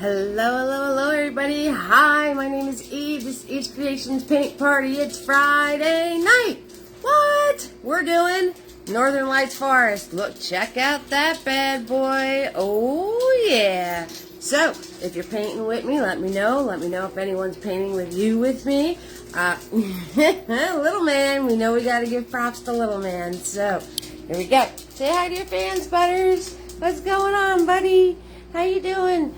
Hello, everybody. Hi, my name is Eve. This is Eve's Creations Paint Party. It's Friday night. What? We're doing Northern Lights Forest. Look, check out that bad boy. Oh, yeah. So, if you're painting with me, let me know. Let me know if anyone's painting with me. Little man, we know we got to give props to little man. So, here we go. Say hi to your fans, Butters. What's going on, buddy? How you doing?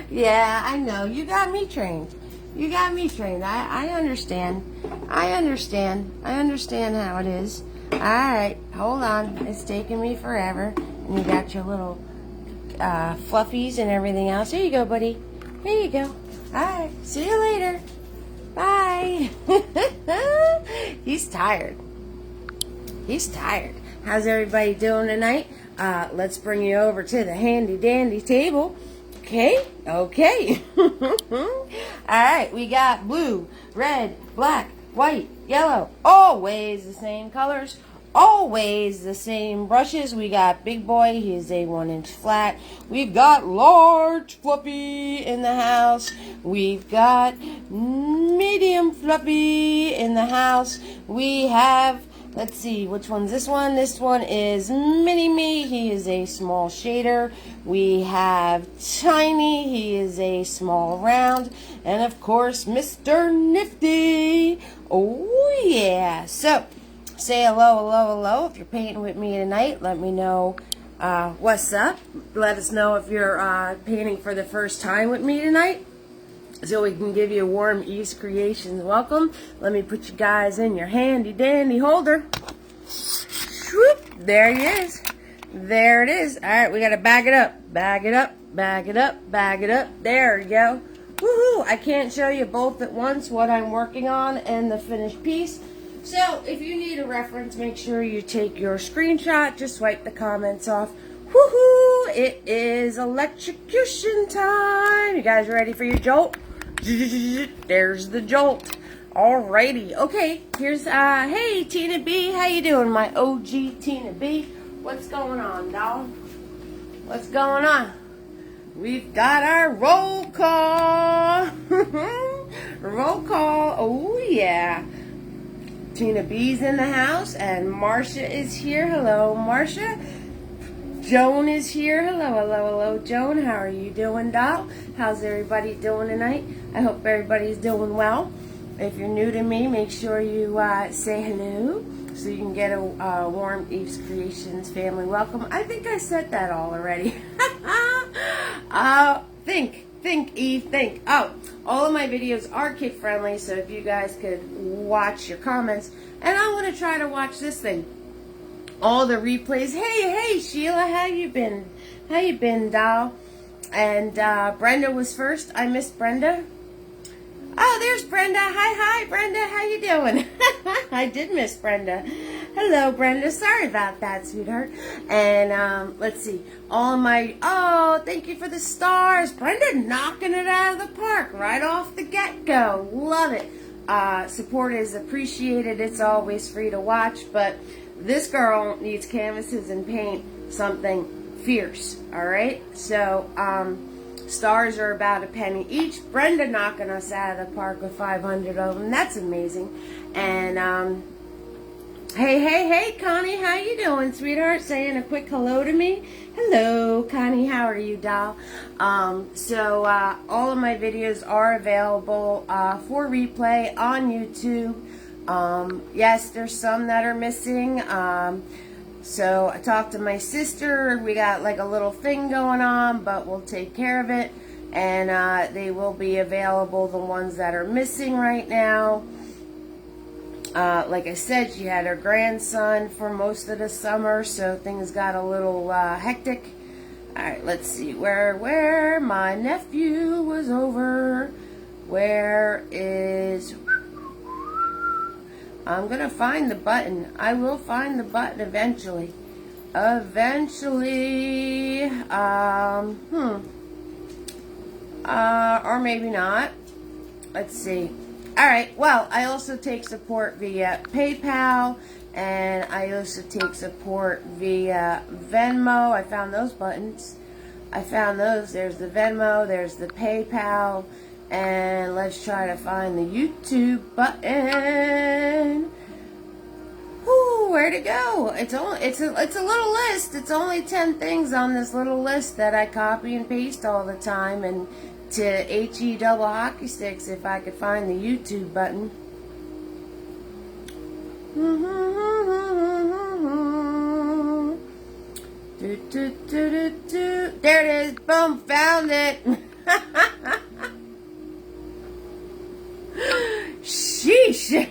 Yeah, I know. You got me trained. I understand. I understand how it is. Alright, hold on. It's taking me forever. And you got your little fluffies and everything else. Here you go, buddy. Here you go. Alright, see you later. Bye. He's tired. How's everybody doing tonight? Let's bring you over to the handy dandy table. Okay. Alright, we got blue, red, black, white, yellow. Always the same colors. Always the same brushes. We got big boy, he is a 1-inch flat. We've got large fluffy in the house. We've got medium fluffy in the house. We have, let's see, which one's this one? This one is Mini Me. He is a small shader. We have Tiny. He is a small round. And of course, Mr. Nifty. Oh, yeah. So, say hello. If you're painting with me tonight, let me know what's up. Let us know if you're painting for the first time with me tonight, so we can give you a warm Eve's Creations welcome. Let me put you guys in your handy dandy holder. Whoop, there he is. There it is. Alright, we gotta bag it up. Bag it up. There you go. Woohoo! I can't show you both at once what I'm working on and the finished piece. So, if you need a reference, make sure you take your screenshot. Just wipe the comments off. Woohoo! It is electrocution time. You guys ready for your jolt? There's the jolt. Alrighty. Okay, here's, hey, Tina B. How you doing, my OG Tina B? What's going on, doll? What's going on? We've got our roll call. Roll call. Oh, yeah. Tina B's in the house, and Marcia is here. Hello, Marcia. Joan is here. Hello, Joan. How are you doing, doll? How's everybody doing tonight? I hope everybody's doing well. If you're new to me, make sure you say hello so you can get a warm Eve's Creations family welcome. I think I said that all already. Think, Eve, think. Oh, all of my videos are kid friendly, so if you guys could watch your comments. And I want to try to watch this thing. All the replays. Hey, Sheila, how you been? How you been, doll? And Brenda was first. I missed Brenda. Oh, there's Brenda. Hi, Brenda. How you doing? I did miss Brenda. Hello, Brenda. Sorry about that, sweetheart. And let's see. All my, thank you for the stars. Brenda knocking it out of the park right off the get-go. Love it. Support is appreciated. It's always free to watch, but this girl needs canvases and paint something fierce. All right. So, stars are about a penny each. Brenda knocking us out of the park with 500 of them. That's amazing. And hey, Connie, how you doing, sweetheart? Saying a quick hello to me. Hello, Connie. How are you, doll? So all of my videos are available for replay on YouTube. Yes, there's some that are missing. So I talked to my sister. We got like a little thing going on, but we'll take care of it. And they will be available, the ones that are missing right now. Like I said, she had her grandson for most of the summer, so things got a little hectic. Alright, let's see. Where my nephew was over. Where is... I'm going to find the button. I will find the button eventually. Or maybe not. Let's see. Alright, well, I also take support via PayPal, and I also take support via Venmo. I found those buttons. I found those. There's the Venmo, there's the PayPal, and let's try to find the YouTube button. Whew, where'd it go? It's a little list. It's only 10 things on this little list that I copy and paste all the time, and to HE double hockey sticks if I could find the YouTube button. There it is. Boom, found it. Sheesh.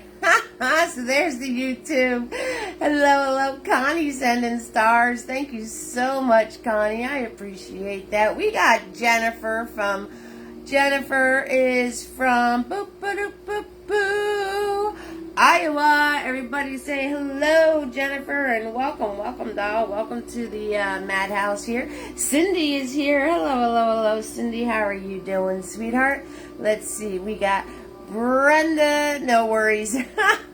So there's the YouTube. Hello, Connie sending stars. Thank you so much, Connie. I appreciate that. We got Jennifer is from Iowa. Everybody say hello, Jennifer, and welcome, doll. Welcome to the madhouse here. Cindy is here. Hello, Cindy. How are you doing, sweetheart? Let's see. We got Brenda. No worries.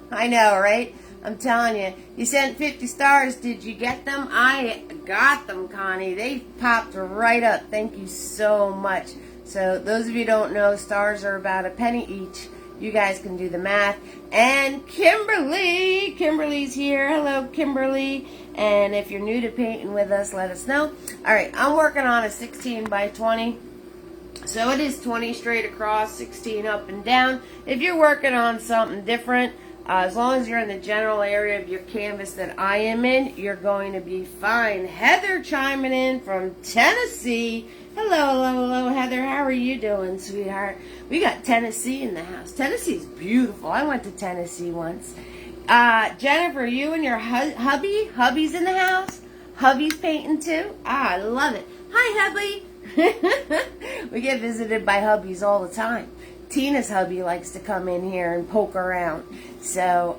I know, right? I'm telling you. You sent 50 stars. Did you get them? I got them, Connie. They popped right up. Thank you so much. So those of you who don't know, stars are about a penny each. You guys can do the math. And Kimberly's here. Hello, Kimberly. And if you're new to painting with us, let us know. All right, I'm working on a 16 by 20. So it is 20 straight across, 16 up and down. If you're working on something different, as long as you're in the general area of your canvas that I am in, you're going to be fine. Heather chiming in from Tennessee. Hello, Heather. How are you doing, sweetheart? We got Tennessee in the house. Tennessee's beautiful. I went to Tennessee once. Jennifer, you and your hubby's in the house? Hubby's painting too? Ah, I love it. Hi, hubby. We get visited by hubbies all the time. Tina's hubby likes to come in here and poke around. So,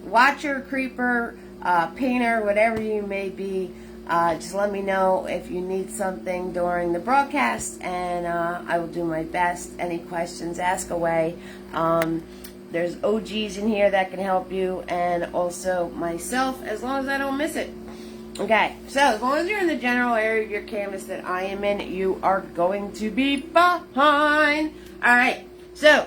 watcher, creeper, painter, whatever you may be, just let me know if you need something during the broadcast, and I will do my best. Any questions, ask away. There's OGs in here that can help you, and also myself, as long as I don't miss it. Okay, so as long as you're in the general area of your canvas that I am in, you are going to be fine. Alright, so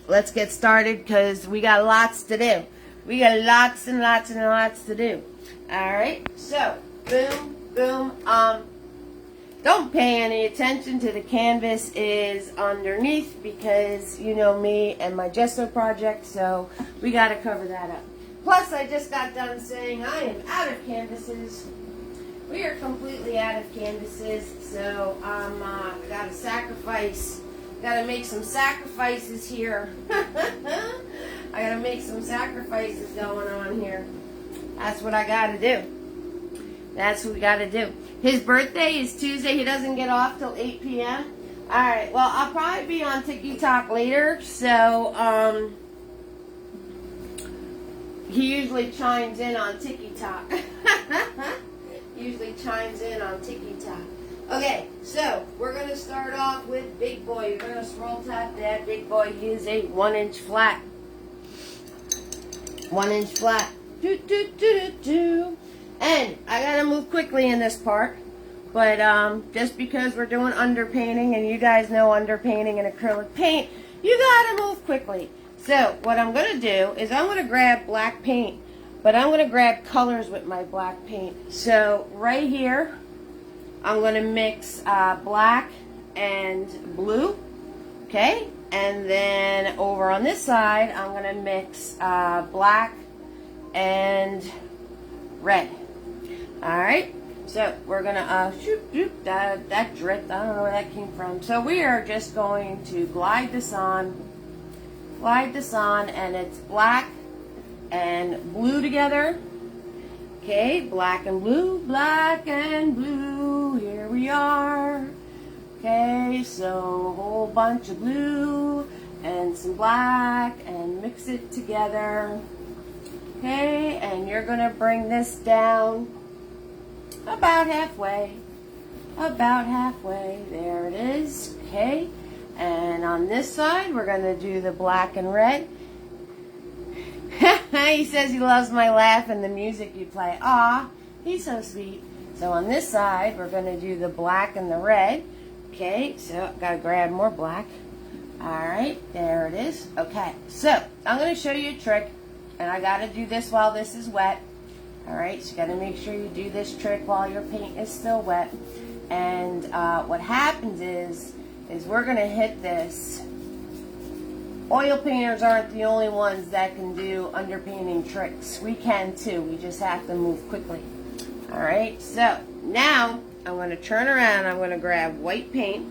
let's get started because we got lots to do. We got lots and lots and lots to do. Alright, so boom, boom. Don't pay any attention to the canvas is underneath because you know me and my gesso project, so we got to cover that up. Plus, I just got done saying I am out of canvases. We are completely out of canvases, so I got to sacrifice. Got to make some sacrifices here. I got to make some sacrifices going on here. That's what I got to do. That's what we got to do. His birthday is Tuesday. He doesn't get off till 8 p.m. All right. Well, I'll probably be on TikTok later, so he usually chimes in on TikTok. Usually chimes in on TikTok. Okay, so we're going to start off with Big Boy. You're going to scroll tap that. Big Boy, he is a 1-inch flat. 1-inch flat. And I got to move quickly in this part. But just because we're doing underpainting, and you guys know underpainting and acrylic paint, you got to move quickly. So what I'm going to do is I'm going to grab black paint, but I'm going to grab colors with my black paint. So right here, I'm going to mix black and blue, okay? And then over on this side, I'm going to mix black and red. All right, so we're going to, that dripped, I don't know where that came from. So we are just going to glide this on, and it's black and blue together. Okay, black and blue, here we are. Okay, so a whole bunch of blue and some black and mix it together. Okay, and you're gonna bring this down about halfway. There it is. Okay. And on this side, we're going to do the black and red. He says he loves my laugh and the music you play. Aw, he's so sweet. So on this side, we're going to do the black and the red. Okay, so I've got to grab more black. All right, there it is. Okay, so I'm going to show you a trick, and I got to do this while this is wet. All right, so you got to make sure you do this trick while your paint is still wet. And what happens is we're going to hit this. Oil painters aren't the only ones that can do underpainting tricks. We can too. We just have to move quickly. All right, so now I'm going to turn around. I'm going to grab white paint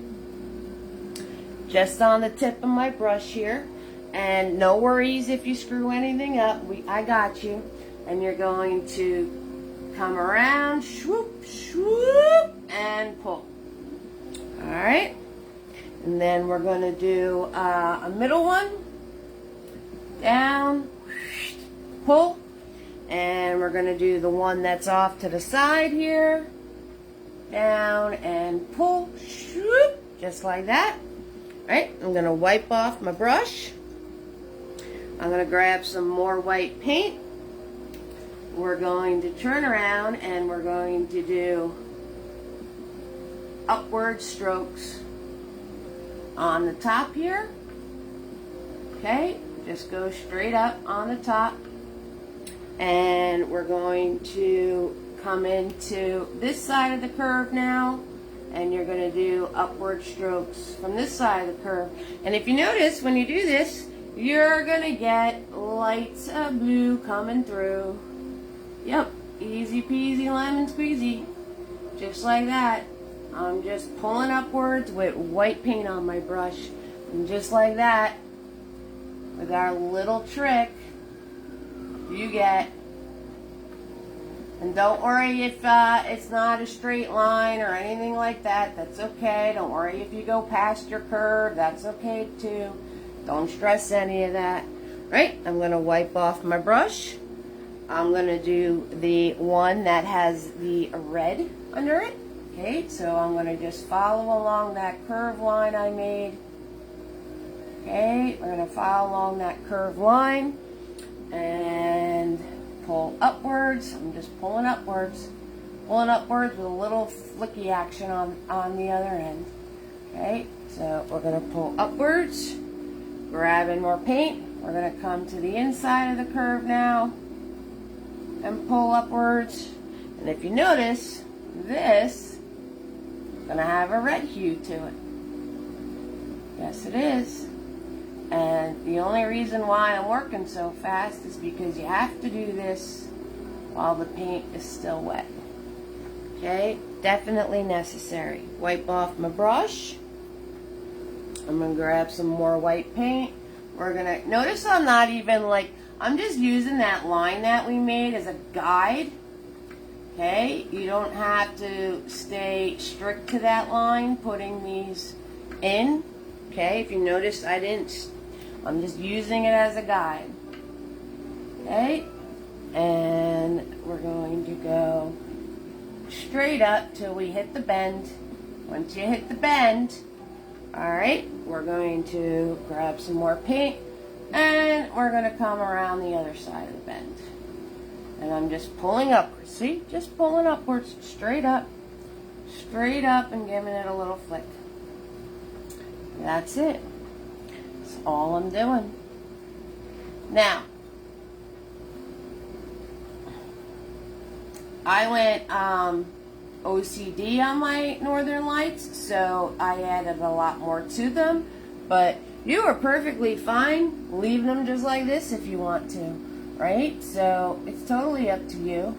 just on the tip of my brush here. And no worries if you screw anything up. I got you. And you're going to come around, swoop, swoop, and pull. All right. And then we're going to do a middle one. Down, pull. And we're going to do the one that's off to the side here. Down and pull, swoop, just like that. All right, I'm going to wipe off my brush. I'm going to grab some more white paint. We're going to turn around and we're going to do upward strokes on the top here. Okay, just go straight up on the top. And we're going to come into this side of the curve now. And you're going to do upward strokes from this side of the curve. And if you notice, when you do this, you're going to get lights of blue coming through. Yep, easy peasy lemon squeezy. Just like that. I'm just pulling upwards with white paint on my brush. And just like that, with our little trick, you get. And don't worry if it's not a straight line or anything like that. That's okay. Don't worry if you go past your curve. That's okay too. Don't stress any of that. Right? I'm going to wipe off my brush. I'm going to do the one that has the red under it. Okay, so I'm going to just follow along that curve line I made. Okay, we're going to follow along that curve line and pull upwards. I'm just pulling upwards with a little flicky action on the other end. Okay, so we're going to pull upwards, grabbing more paint. We're going to come to the inside of the curve now and pull upwards. And if you notice, this is going to have a red hue to it. Yes, it is. And the only reason why I'm working so fast is because you have to do this while the paint is still wet. Okay, definitely necessary. Wipe off my brush. I'm going to grab some more white paint. We're going to, notice I'm not even like, I'm just using that line that we made as a guide. Okay, you don't have to stay strict to that line, putting these in. Okay, if you notice, I'm just using it as a guide. Okay, and we're going to go straight up till we hit the bend. Once you hit the bend, alright, we're going to grab some more paint and we're going to come around the other side of the bend. And I'm just pulling upwards. See? Just pulling upwards, straight up and giving it a little flick. That's it. That's all I'm doing. Now, I went OCD on my Northern Lights, so I added a lot more to them, but you are perfectly fine leaving them just like this if you want to, right? So it's totally up to you.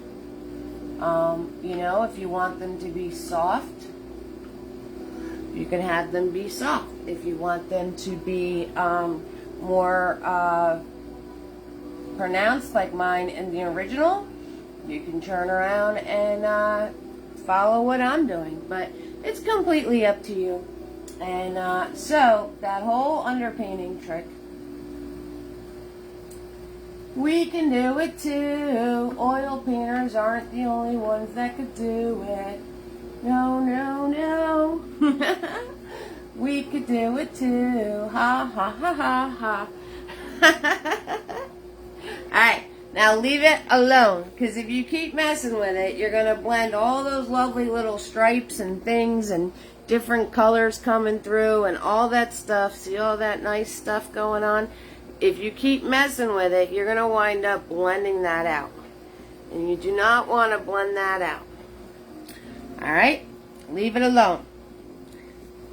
You know, if you want them to be soft, you can have them be soft. If you want them to be more pronounced like mine in the original, you can turn around and follow what I'm doing. But it's completely up to you. And so that whole underpainting trick, we can do it too. Oil painters aren't the only ones that could do it. No, no, no. We could do it too. Ha, ha, ha, ha, ha. Alright, Now leave it alone, because if you keep messing with it, you're going to blend all those lovely little stripes and things and different colors coming through and all that stuff. See all that nice stuff going on? If you keep messing with it, you're going to wind up blending that out. And you do not want to blend that out. Alright? Leave it alone.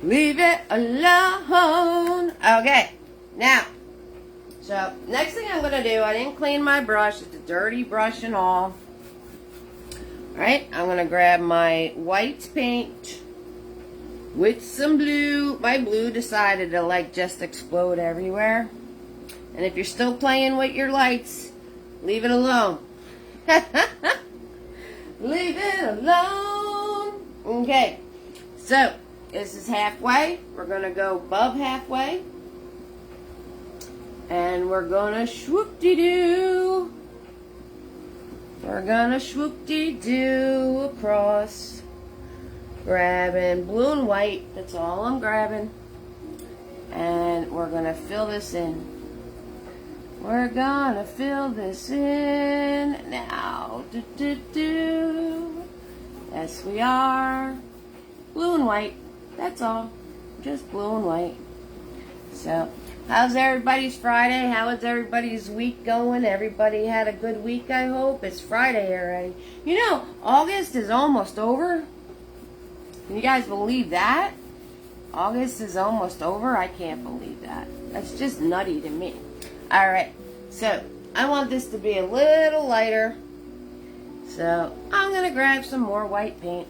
Leave it alone. Okay. Now, so next thing I'm going to do, I didn't clean my brush. It's a dirty brush and all. Alright, I'm going to grab my white paint with some blue. My blue decided to like just explode everywhere. And if you're still playing with your lights, leave it alone. Leave it alone. Okay, so this is halfway. We're going to go above halfway. And we're going to swoop-de-doo. We're going to swoop-de-doo across. Grabbing blue and white. That's all I'm grabbing. And we're going to fill this in. We're going to fill this in now. Do-do-do. Yes, we are. Blue and white. That's all. Just blue and white. So, how's everybody's Friday? How is everybody's week going? Everybody had a good week, I hope. It's Friday already. You know, August is almost over. Can you guys believe that? August is almost over? I can't believe that. That's just nutty to me. Alright, so I want this to be a little lighter. So I'm going to grab some more white paint.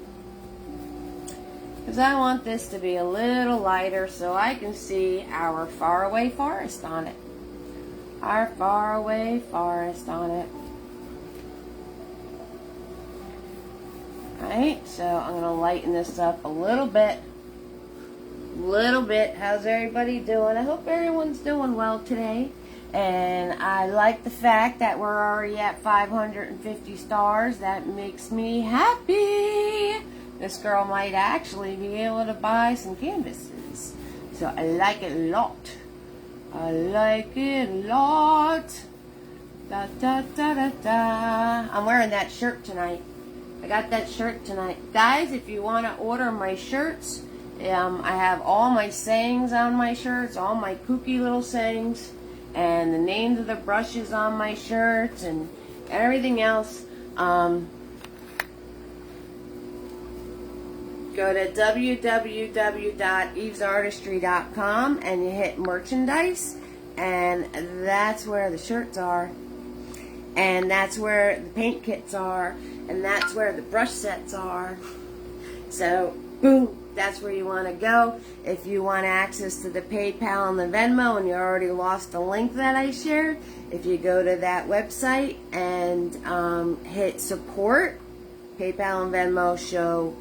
Because I want this to be a little lighter so I can see our faraway forest on it. Our faraway forest on it. Alright, so I'm going to lighten this up a little bit. How's everybody doing? I hope everyone's doing well today. And I like the fact that we're already at 550 stars. That makes me happy. This girl might actually be able to buy some canvases. So I like it a lot. I like it a lot. Da da da da da. I'm wearing that shirt tonight. I got that shirt tonight. Guys, if you want to order my shirts, I have all my sayings on my shirts, all my kooky little sayings, and the names of the brushes on my shirts, and everything else. Go to www.evesartistry.com and you hit merchandise, and that's where the shirts are, and that's where the paint kits are, and that's where the brush sets are. So, boom. That's where you want to go. If you want access to the PayPal and the Venmo and you already lost the link that I shared, if you go to that website and hit support, PayPal and Venmo show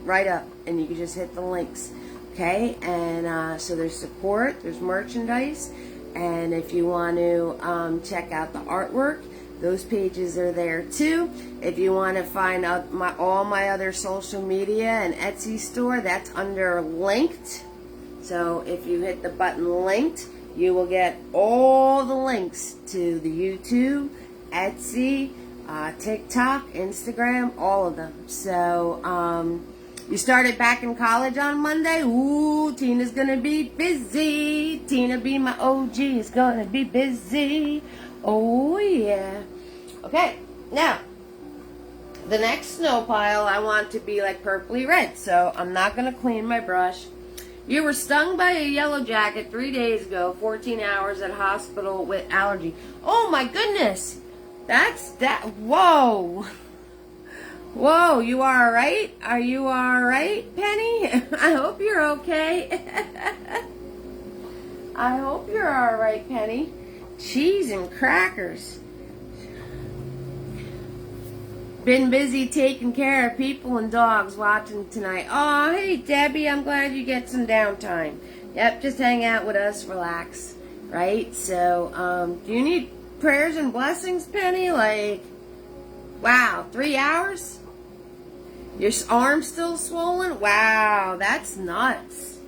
right up, and you can just hit the links. Okay, and so there's support, there's merchandise, and if you want to check out the artwork, those pages are there too. If you want to find out all my other social media and Etsy store, that's under linked. So if you hit the button linked, you will get all the links to the YouTube, Etsy, TikTok, Instagram, all of them. So you started back in college on Monday. Ooh, Tina's going to be busy. Tina B, my OG, is going to be busy. Oh, yeah. Okay, now, the next snow pile I want to be like purpley red, so I'm not going to clean my brush. You were stung by a yellow jacket 3 days ago, 14 hours at hospital with allergy. Oh, my goodness. That's that. Whoa. Whoa, you are all right? Are you all right, Penny? I hope you're okay. I hope you're all right, Penny. Cheese and crackers. Been busy taking care of people and dogs watching tonight. Oh, hey, Debbie, I'm glad you get some downtime. Yep, just hang out with us, relax, right? So, do you need prayers and blessings, Penny? Like, wow, 3 hours? Your arm's still swollen? Wow, that's nuts.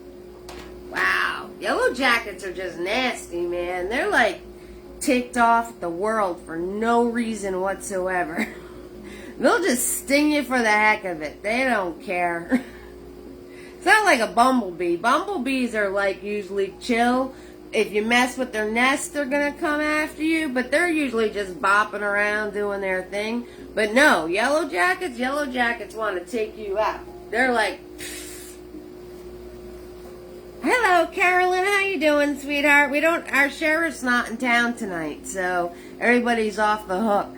Wow. Yellow jackets are just nasty, man. They're like ticked off at the world for no reason whatsoever. They'll just sting you for the heck of it. They don't care. It's not like a bumblebee. Bumblebees are like usually chill. If you mess with their nest, they're going to come after you. But they're usually just bopping around doing their thing. But no, yellow jackets want to take you out. They're like, hello, Carolyn. How you doing, sweetheart? Our sheriff's not in town tonight, so everybody's off the hook.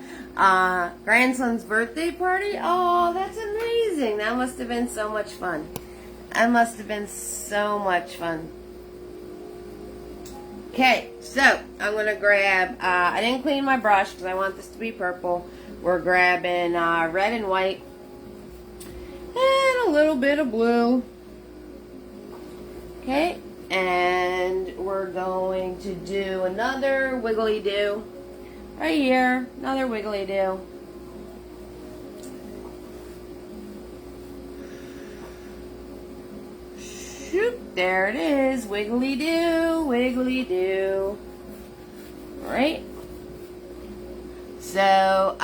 Grandson's birthday party? Oh, that's amazing. That must have been so much fun. That must have been so much fun. Okay, so I'm going to grab, I didn't clean my brush because I want this to be purple. We're grabbing red and white and a little bit of blue. Okay, and we're going to do another wiggly do right here. Another wiggly do. Shoot, there it is. Wiggly do, wiggly do. Right? So,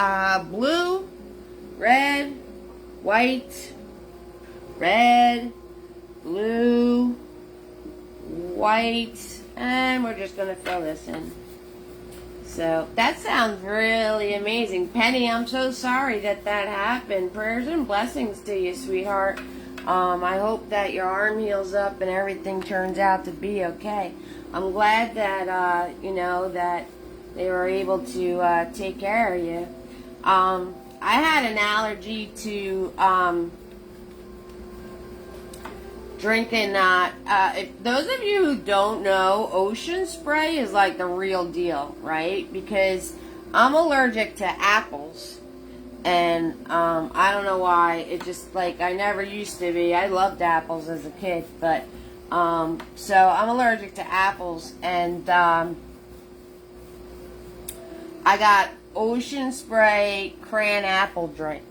blue, red, white, red, blue, white, and we're just going to fill this in. So, that sounds really amazing. Penny, I'm so sorry that happened. Prayers and blessings to you, sweetheart. I hope that your arm heals up and everything turns out to be okay. I'm glad that, that they were able to take care of you. I had an allergy to drinking, if those of you who don't know, ocean spray is like the real deal, right? Because I'm allergic to apples. And I don't know why. It just, like, I never used to be. I loved apples as a kid. But, so I'm allergic to apples. And I got ocean spray cran apple drink.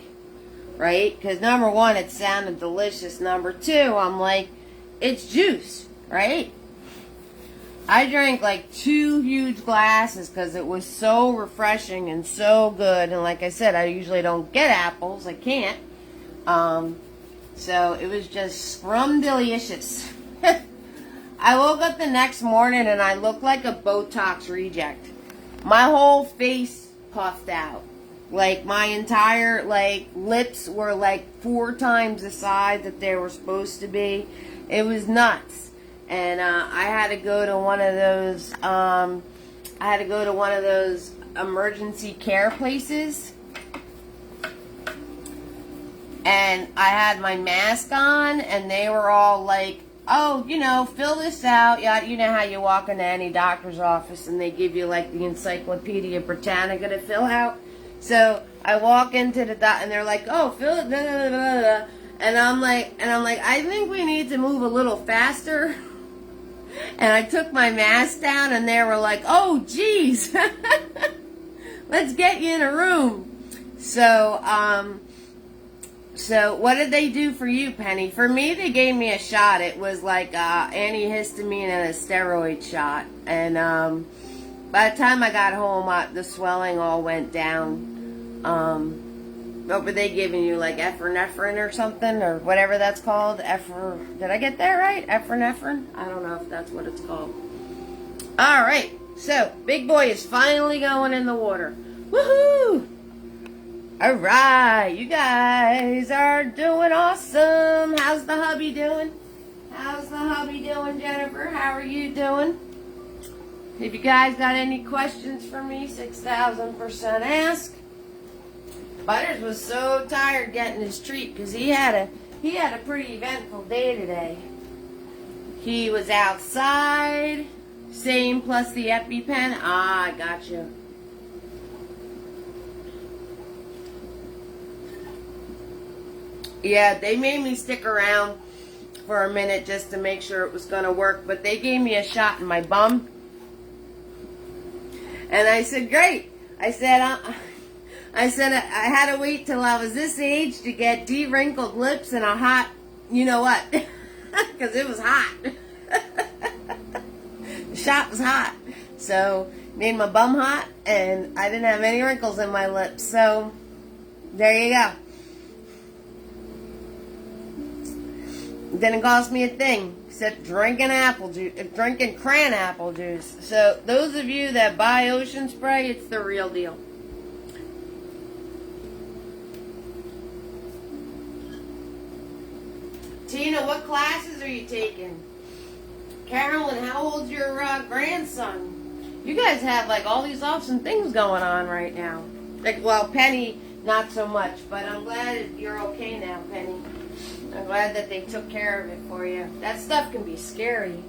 Right? Because number one, it sounded delicious. Number two, I'm like, it's juice. Right? I drank like 2 huge glasses because it was so refreshing and so good. And like I said, I usually don't get apples. I can't. So it was just scrum-delicious. I woke up the next morning and I looked like a Botox reject. My whole face puffed out. Like my entire lips were like 4 times the size that they were supposed to be. It was nuts. And I had to go to one of those emergency care places. And I had my mask on, and they were all like, oh, fill this out. Yeah, you know how you walk into any doctor's office and they give you like the Encyclopedia Britannica to fill out. So I walk into the doc, and they're like, oh, fill it. Blah, blah, blah, blah. And I'm like, I think we need to move a little faster. And I took my mask down, and they were like, oh, geez, let's get you in a room. So what did they do for you, Penny? For me, they gave me a shot. It was like antihistamine and a steroid shot. And by the time I got home, the swelling all went down. What were they giving you, like epinephrine or something, or whatever that's called? Did I get that right? Epinephrine? I don't know if that's what it's called. All right, so big boy is finally going in the water. Woohoo! All right, you guys are doing awesome. How's the hubby doing? How's the hubby doing, Jennifer? How are you doing? If you guys got any questions for me, 6,000% ask. Butters was so tired getting his treat because he had a pretty eventful day today. He was outside, same plus the EpiPen. Ah, I got you. Yeah, they made me stick around for a minute just to make sure it was going to work, but they gave me a shot in my bum. And I said, great. I said, I had to wait till I was this age to get de-wrinkled lips and a hot, you know what, because it was hot. The shot was hot. So made my bum hot, and I didn't have any wrinkles in my lips. So, there you go. It didn't cost me a thing except drinking apple juice, drinking cran apple juice. So, those of you that buy Ocean Spray, it's the real deal. Tina, what classes are you taking? Carolyn, how old's your grandson? You guys have like all these awesome things going on right now. Like, well, Penny, not so much, but I'm glad you're okay now, Penny. I'm glad that they took care of it for you. That stuff can be scary.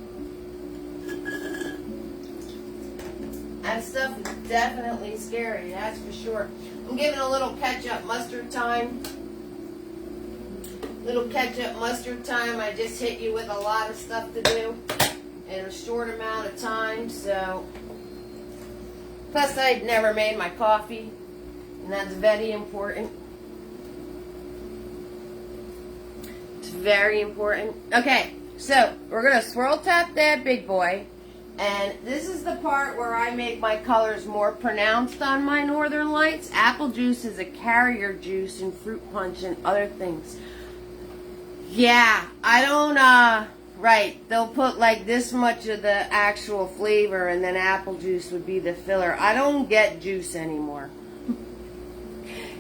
That stuff is definitely scary, that's for sure. I'm giving a little ketchup mustard time. Little ketchup mustard time. I just hit you with a lot of stuff to do in a short amount of time, so. Plus, I'd never made my coffee, and that's very important. It's very important. Okay, so we're going to swirl tap that big boy, and this is the part where I make my colors more pronounced on my Northern Lights. Apple juice is a carrier juice in fruit punch and other things. Yeah, I don't, right, they'll put like this much of the actual flavor and then apple juice would be the filler. I don't get juice anymore.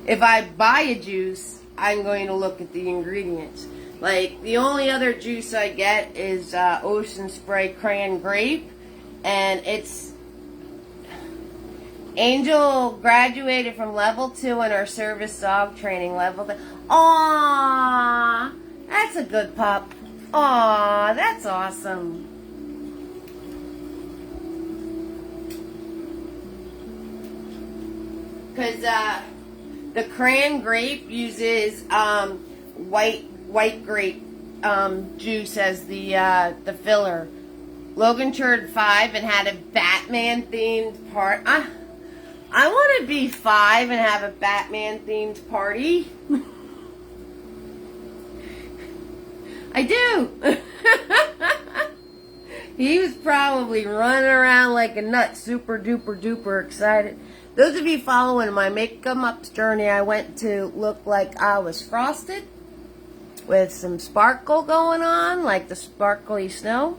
If I buy a juice, I'm going to look at the ingredients. Like, the only other juice I get is Ocean Spray Cran Grape, and it's... Angel graduated from level 2 in our service dog training level. Aww! That's a good pup. Aw, that's awesome. Because the cran grape uses white grape juice as the filler. Logan turned 5 and had a Batman themed part. I want to be 5 and have a Batman themed party. I do. He was probably running around like a nut, super duper duper excited. Those of you following my make-em-up journey, I went to look like I was frosted with some sparkle going on, like the sparkly snow.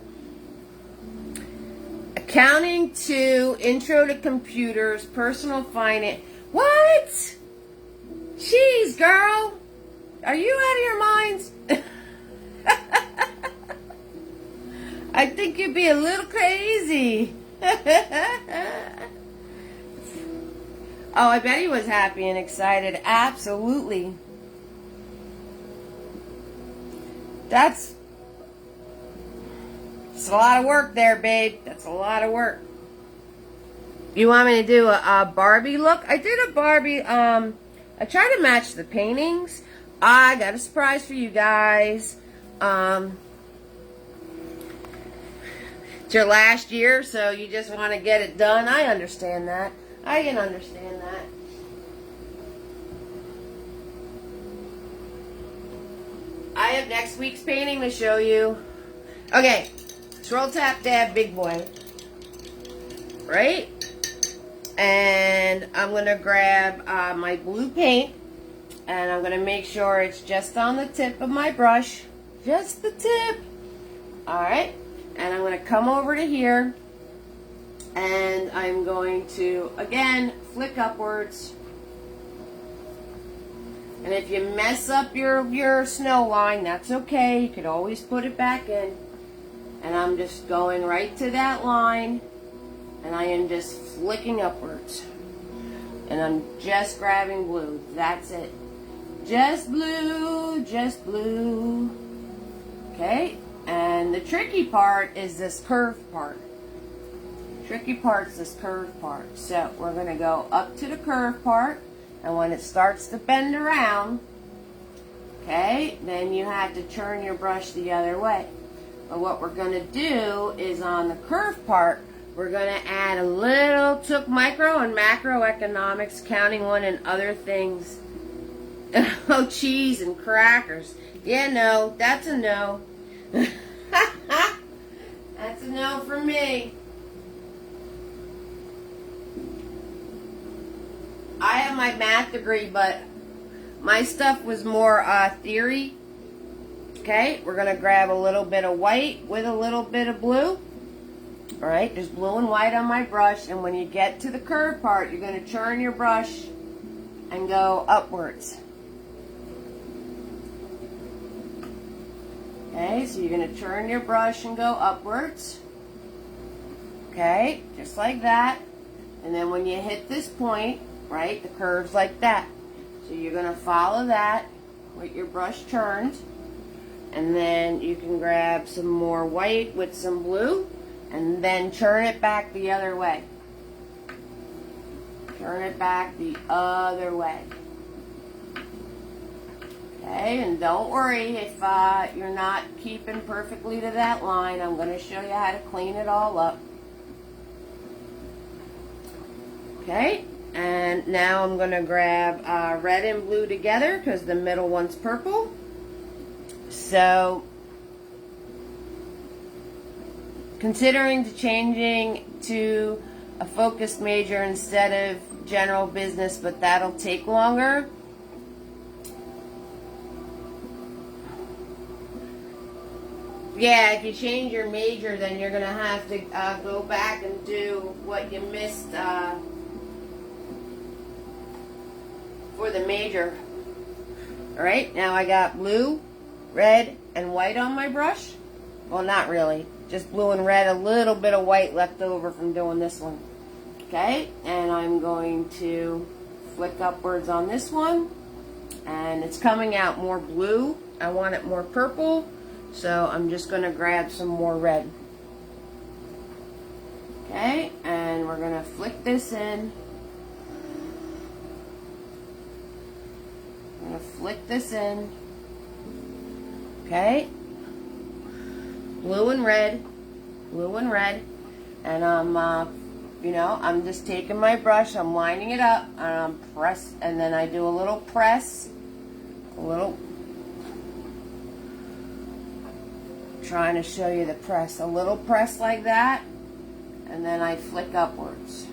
Accounting 2, Intro to Computers, Personal Finance. What? Jeez, girl. Are you out of your minds? I think you'd be a little crazy. Oh, I bet he was happy and excited. Absolutely. That's a lot of work there, babe. That's a lot of work. You want me to do a Barbie look? I did a Barbie. I tried to match the paintings. I got a surprise for you guys. It's your last year, so you just want to get it done. I understand that. I can understand that. I have next week's painting to show you. Okay, swirl tap dab big boy. Right? And I'm going to grab my blue paint. And I'm going to make sure it's just on the tip of my brush. Just the tip. Alright. And I'm going to come over to here. And I'm going to, again, flick upwards. And if you mess up your snow line, that's okay. You could always put it back in. And I'm just going right to that line. And I am just flicking upwards. And I'm just grabbing blue. That's it. Just blue, just blue. Okay, and the tricky part is this curved part. Tricky part's this curved part. So we're going to go up to the curved part, and when it starts to bend around, okay, then you have to turn your brush the other way. But what we're going to do is on the curved part, we're going to add a little, took micro and macroeconomics, counting one and other things. Oh, cheese and crackers. Yeah, no, that's a no. That's a no for me. I have my math degree, but my stuff was more theory. Okay, we're going to grab a little bit of white with a little bit of blue. Alright, there's blue and white on my brush, and when you get to the curve part, you're going to turn your brush and go upwards. Okay, so you're going to turn your brush and go upwards. Okay, just like that. And then when you hit this point, right, the curve's like that. So you're going to follow that with your brush turned. And then you can grab some more white with some blue. And then turn it back the other way. Turn it back the other way. Okay, and don't worry if you're not keeping perfectly to that line. I'm going to show you how to clean it all up. Okay, and now I'm going to grab red and blue together because the middle one's purple. So, considering changing to a focused major instead of general business, but that'll take longer. Yeah, if you change your major, then you're going to have to go back and do what you missed for the major. Alright, now I got blue, red, and white on my brush. Well, not really. Just blue and red, a little bit of white left over from doing this one. Okay, and I'm going to flick upwards on this one. And it's coming out more blue. I want it more purple. So I'm just going to grab some more red. Okay, and we're going to flick this in. I'm going to flick this in. Okay. Blue and red. Blue and red. And I'm just taking my brush, I'm lining it up, and I'm and then I do a little press. Trying to show you the press. A little press like that, and then I flick upwards.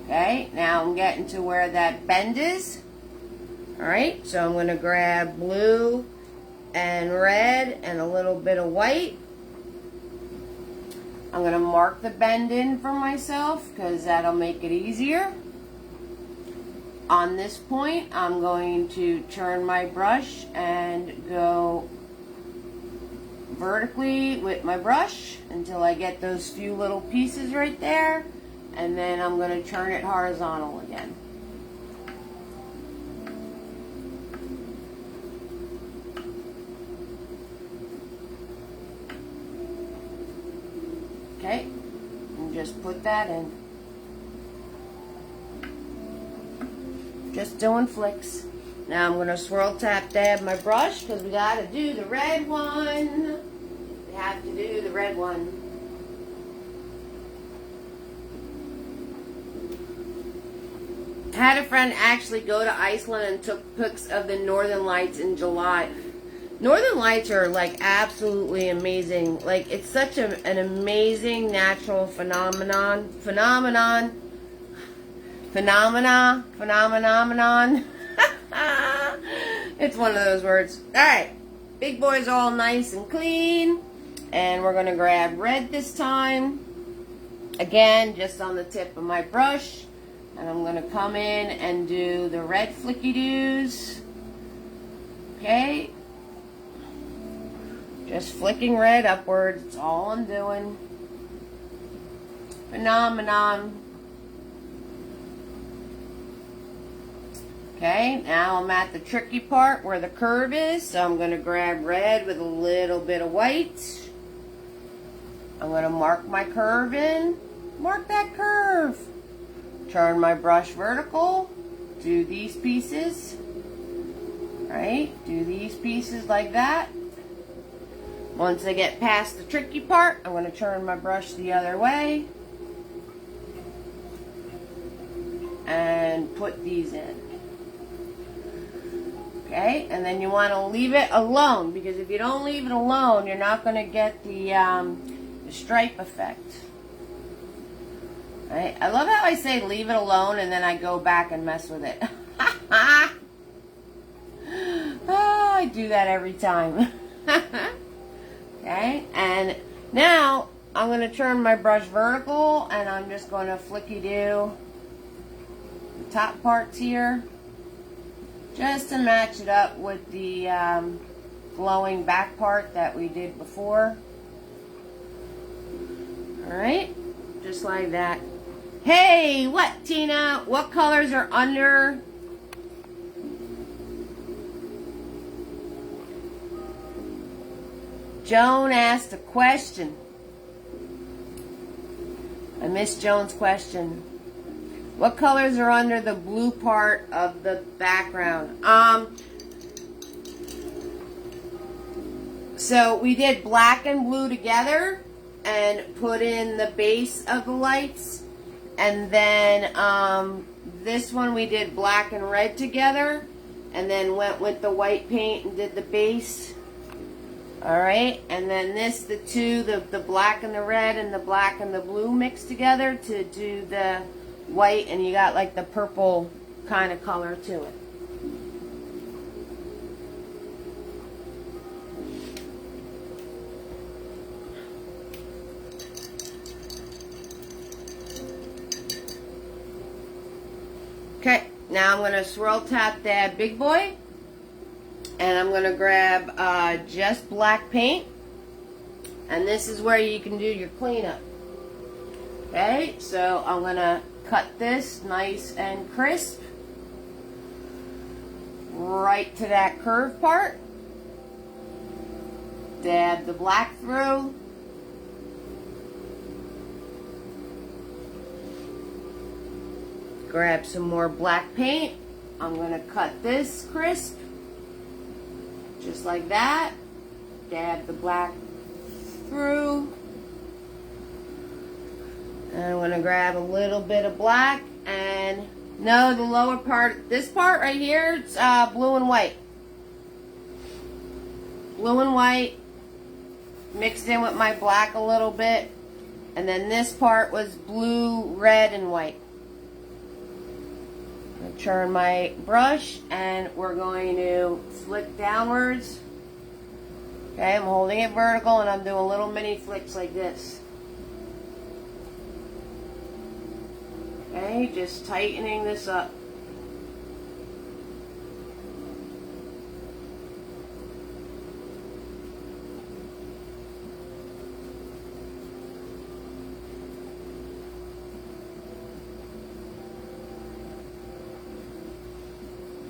Okay, now I'm getting to where that bend is. Alright, so I'm going to grab blue and red and a little bit of white. I'm going to mark the bend in for myself because that'll make it easier. On this point, I'm going to turn my brush and go vertically with my brush until I get those few little pieces right there, and then I'm going to turn it horizontal again. Okay, and just put that in. Just doing flicks. Now I'm going to swirl tap dab my brush because we got to do the red one. We have to do the red one. I had a friend actually go to Iceland and took pics of the Northern Lights in July. Northern Lights are like absolutely amazing. Like it's such an amazing natural phenomenon. It's one of those words. Alright, big boy's all nice and clean. And we're going to grab red this time. Again, just on the tip of my brush. And I'm going to come in and do the red flicky-doos. Okay. Just flicking red upwards. That's all I'm doing. Phenomenon. Okay, now I'm at the tricky part where the curve is, so I'm going to grab red with a little bit of white. I'm going to mark my curve in. Mark that curve. Turn my brush vertical. Do these pieces. Right? Do these pieces like that. Once I get past the tricky part, I'm going to turn my brush the other way. And put these in. Okay, and then you want to leave it alone, because if you don't leave it alone, you're not going to get the stripe effect. Right? I love how I say leave it alone and then I go back and mess with it. Oh, I do that every time. Okay, and now I'm going to turn my brush vertical and I'm just going to flicky-do the top parts here just to match it up with the glowing back part that we did before. Alright, just like that. Hey, what, Tina? What colors are under? Joan asked a question. I missed Joan's question. What colors are under the blue part of the background? So we did black and blue together and put in the base of the lights. And then this one we did black and red together and then went with the white paint and did the base. Alright, and then this, the two, the black and the red and the black and the blue mixed together to do the white, and you got like the purple kind of color to it. Okay, now I'm going to swirl tap that big boy. And I'm going to grab just black paint. And this is where you can do your cleanup. Okay, so I'm going to cut this nice and crisp. Right to that curve part. Dab the black through. Grab some more black paint. I'm going to cut this crisp. Just like that. Dab the black through. And I'm going to grab a little bit of black and no, the lower part, this part right here, it's blue and white. Blue and white mixed in with my black a little bit. And then this part was blue, red, and white. I'm going to turn my brush and we're going to flick downwards. Okay, I'm holding it vertical and I'm doing little mini flicks like this. Okay, just tightening this up.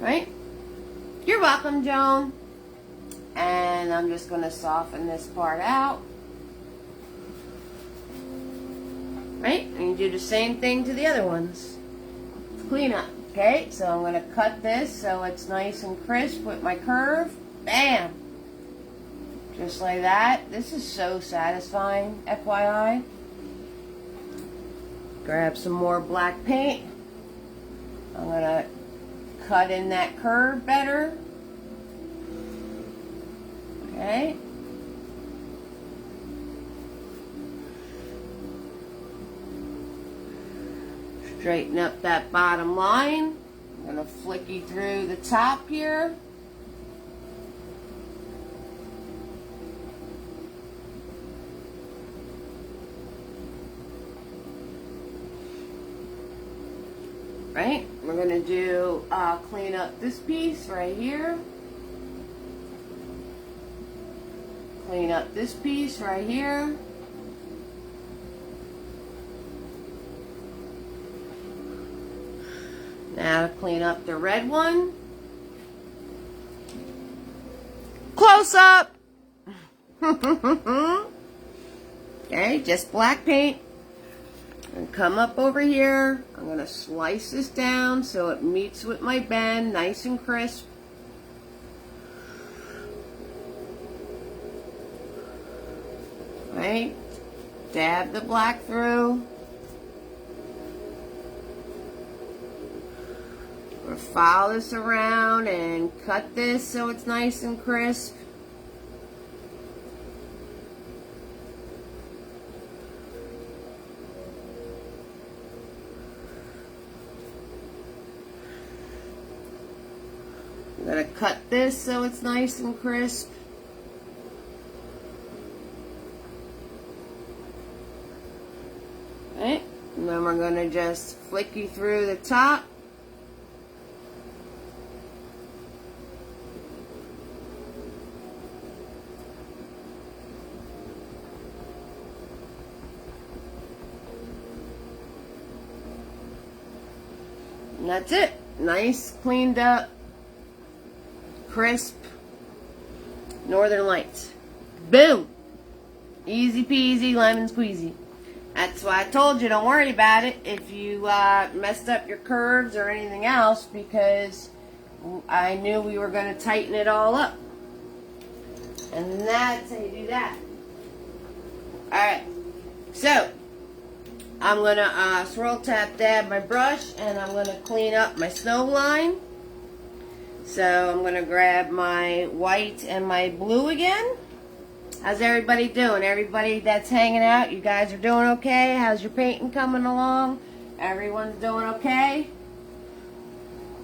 Right? You're welcome, Joan. And I'm just going to soften this part out. Right? And you do the same thing to the other ones. Clean up. Okay, so I'm going to cut this so it's nice and crisp with my curve. Bam! Just like that. This is so satisfying, FYI. Grab some more black paint. I'm going to cut in that curve better. Okay. Straighten up that bottom line. I'm going to flicky through the top here. Right? We're going to do clean up this piece right here. Clean up this piece right here. Now to clean up the red one. Close up. Okay, just black paint. And come up over here. I'm going to slice this down so it meets with my bend, nice and crisp. Right? Dab the black through. Or file this around and cut this so it's nice and crisp. this so it's nice and crisp. Okay, and then we're going to just flick you through the top. And that's it. Nice, cleaned up, crisp Northern Lights. Boom! Easy peasy, lemon squeezy. That's why I told you, don't worry about it if you messed up your curves or anything else, because I knew we were going to tighten it all up. And that's how you do that. Alright, so I'm going to swirl, tap, dab my brush, and I'm going to clean up my snow line. So I'm going to grab my white and my blue again. How's everybody doing? Everybody that's hanging out, you guys are doing okay? How's your painting coming along? Everyone's doing okay?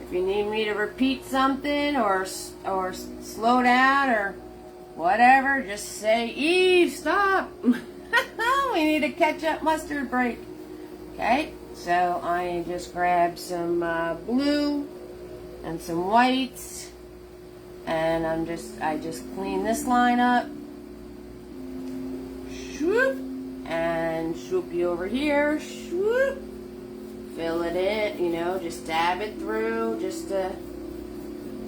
If you need me to repeat something or slow down or whatever, just say, Eve, stop! We need a ketchup mustard break. Okay, so I just grabbed some blue and some whites, and I just clean this line up. Swoop, and swoop you over here. Swoop, fill it in, you know, just dab it through just to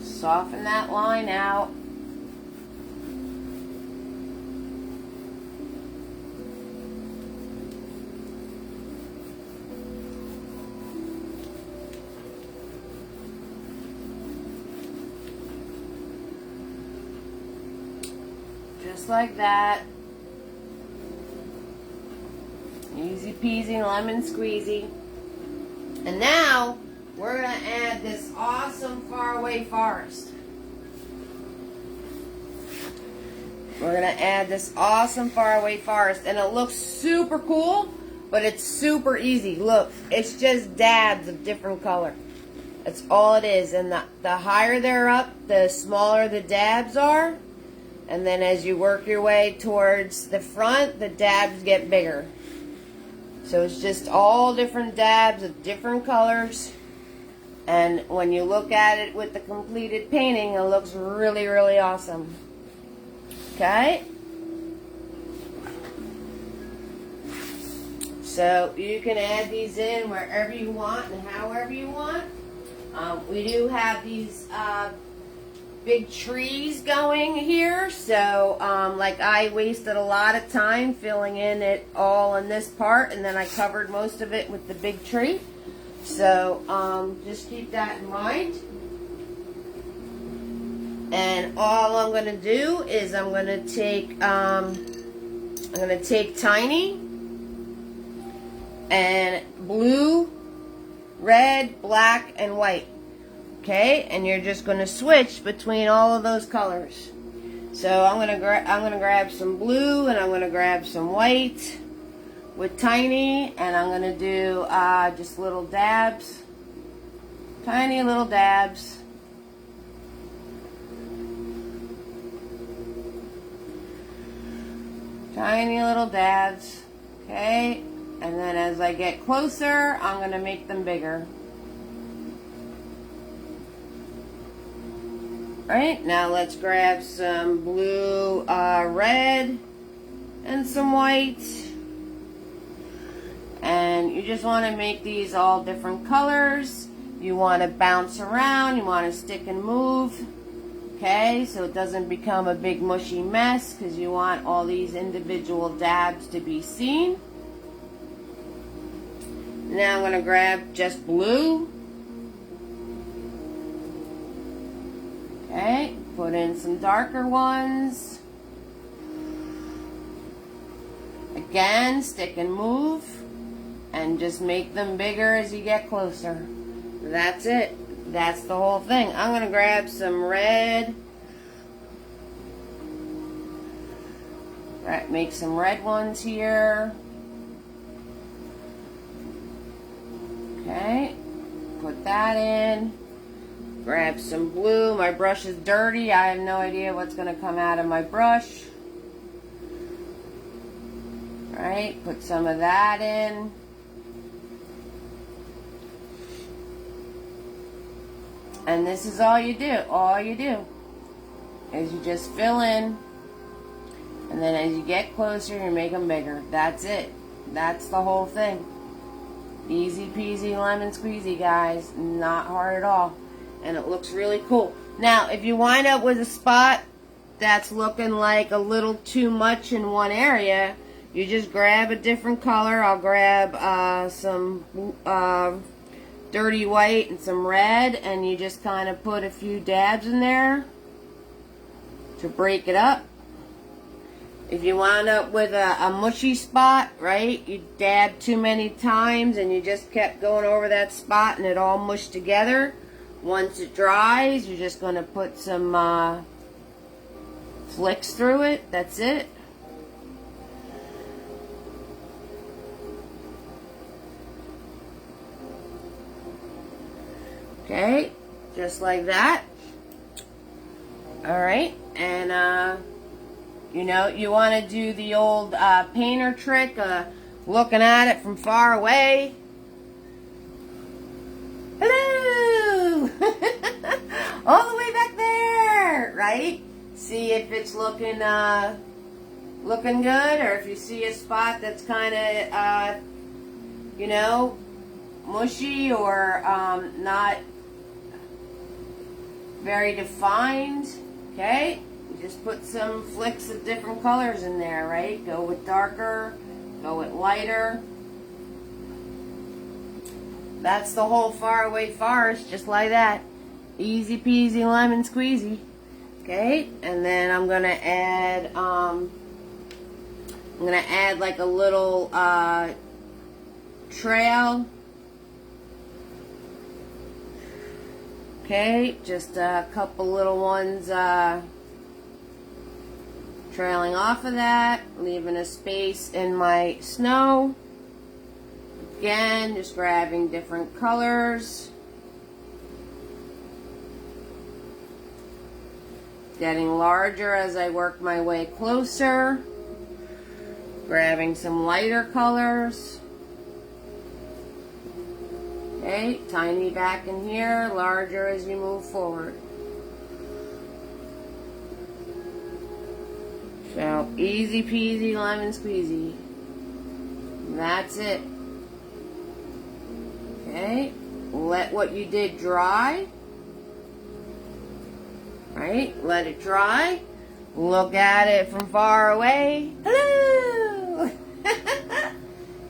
soften that line out. Just like that. Easy peasy, lemon squeezy. And now we're going to add this awesome faraway forest. We're going to add this awesome faraway forest, and it looks super cool, but it's super easy. Look, it's just dabs of different color. That's all it is. And the higher they're up, the smaller the dabs are. And then as you work your way towards the front, the dabs get bigger. So it's just all different dabs of different colors. And when you look at it with the completed painting, it looks really, really awesome. Okay? So you can add these in wherever you want and however you want. We do have these big trees going here, so like I wasted a lot of time filling in it all in this part, and then I covered most of it with the big tree. So just keep that in mind. And all I'm going to do is I'm going to take Tiny and blue, red, black, and white. Okay, and you're just going to switch between all of those colors. So I'm going to grab some blue, and I'm going to grab some white with Tiny, and I'm going to do just little dabs, tiny little dabs. Tiny little dabs. Okay, and then as I get closer, I'm going to make them bigger. Alright, now let's grab some blue, red, and some white. And you just want to make these all different colors. You want to bounce around, you want to stick and move. Okay, so it doesn't become a big mushy mess, because you want all these individual dabs to be seen. Now I'm going to grab just blue. Okay, put in some darker ones. Again, stick and move, and just make them bigger as you get closer. That's it. That's the whole thing. I'm going to grab some red. Right, make some red ones here. Okay, put that in. Grab some blue. My brush is dirty. I have no idea what's going to come out of my brush. Alright, put some of that in. And this is all you do. All you do is you just fill in. And then as you get closer, you make them bigger. That's it. That's the whole thing. Easy peasy lemon squeezy, guys. Not hard at all. And it looks really cool. Now, if you wind up with a spot that's looking like a little too much in one area, you just grab a different color. I'll grab some dirty white and some red, and you just kind of put a few dabs in there to break it up. If you wind up with a mushy spot, right, you dab too many times and you just kept going over that spot and it all mushed together. Once it dries, you're just going to put some flicks through it. That's it. Okay, just like that. Alright, and you know, you want to do the old painter trick, looking at it from far away. Hello! All the way back there, right? See if it's looking looking good, or if you see a spot that's kind of, you know, mushy or not very defined. Okay, you just put some flicks of different colors in there, right? Go with darker, go with lighter. That's the whole faraway forest, just like that. Easy peasy lemon squeezy. Okay, and then I'm gonna add like a little trail. Okay, just a couple little ones trailing off of that, leaving a space in my snow. Again, just grabbing different colors. Getting larger as I work my way closer. Grabbing some lighter colors. Okay, tiny back in here, larger as you move forward. So, easy peasy lemon squeezy. That's it. Okay, let what you did dry. Right, let it dry. Look at it from far away. Hello!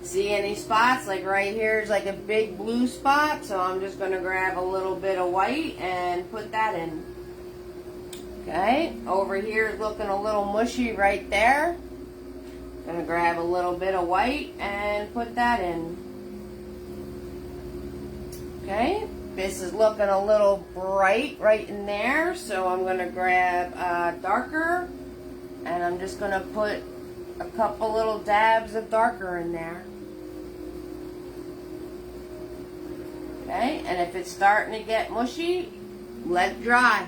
See any spots? Like right here is like a big blue spot, so I'm just going to grab a little bit of white and put that in. Okay, over here is looking a little mushy right there. Going to grab a little bit of white and put that in. Okay, this is looking a little bright right in there, so I'm going to grab darker, and I'm just going to put a couple little dabs of darker in there. Okay, and if it's starting to get mushy, let it dry.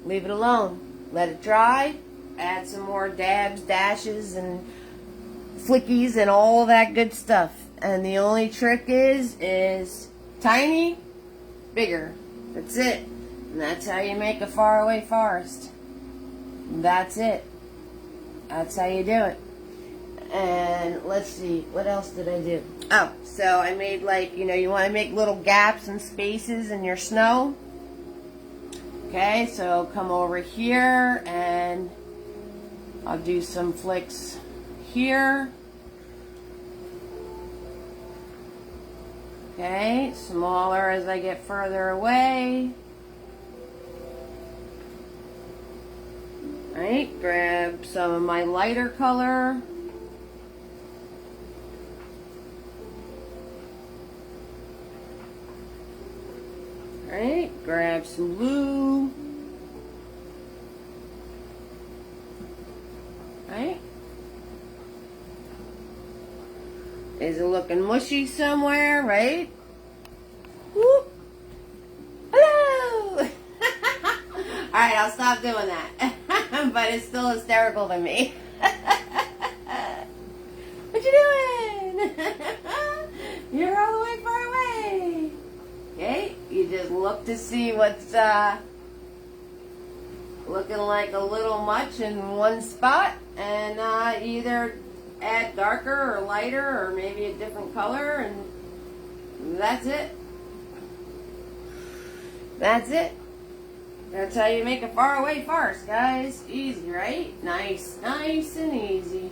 Leave it alone. Let it dry. Add some more dabs, dashes, and flickies, and all that good stuff. And the only trick is tiny, bigger. That's it. And that's how you make a faraway forest. That's it. That's how you do it. And let's see, what else did I do? Oh, so I made like, you know, you want to make little gaps and spaces in your snow. Okay, so come over here and I'll do some flicks here. Okay, smaller as I get further away. Right, grab some of my lighter color. Right, grab some blue. Right. Is it looking mushy somewhere, right? Whoop. Hello! I'll stop doing that. But it's still hysterical to me. What you doing? You're all the way far away. Okay, you just look to see what's looking like a little much in one spot, and either add darker or lighter or maybe a different color, and that's it. That's it. That's how you make a faraway farce, guys. Easy, right? Nice, nice and easy.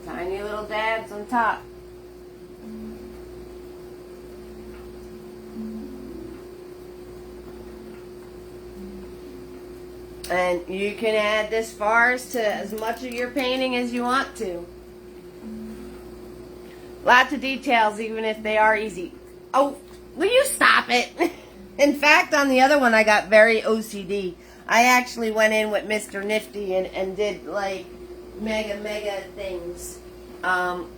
Tiny little dabs on top. And you can add this farce to as much of your painting as you want to. Lots of details, even if they are easy. Oh, will you stop it? In fact, on the other one, I got very OCD. I actually went in with Mr. Nifty and did like mega things.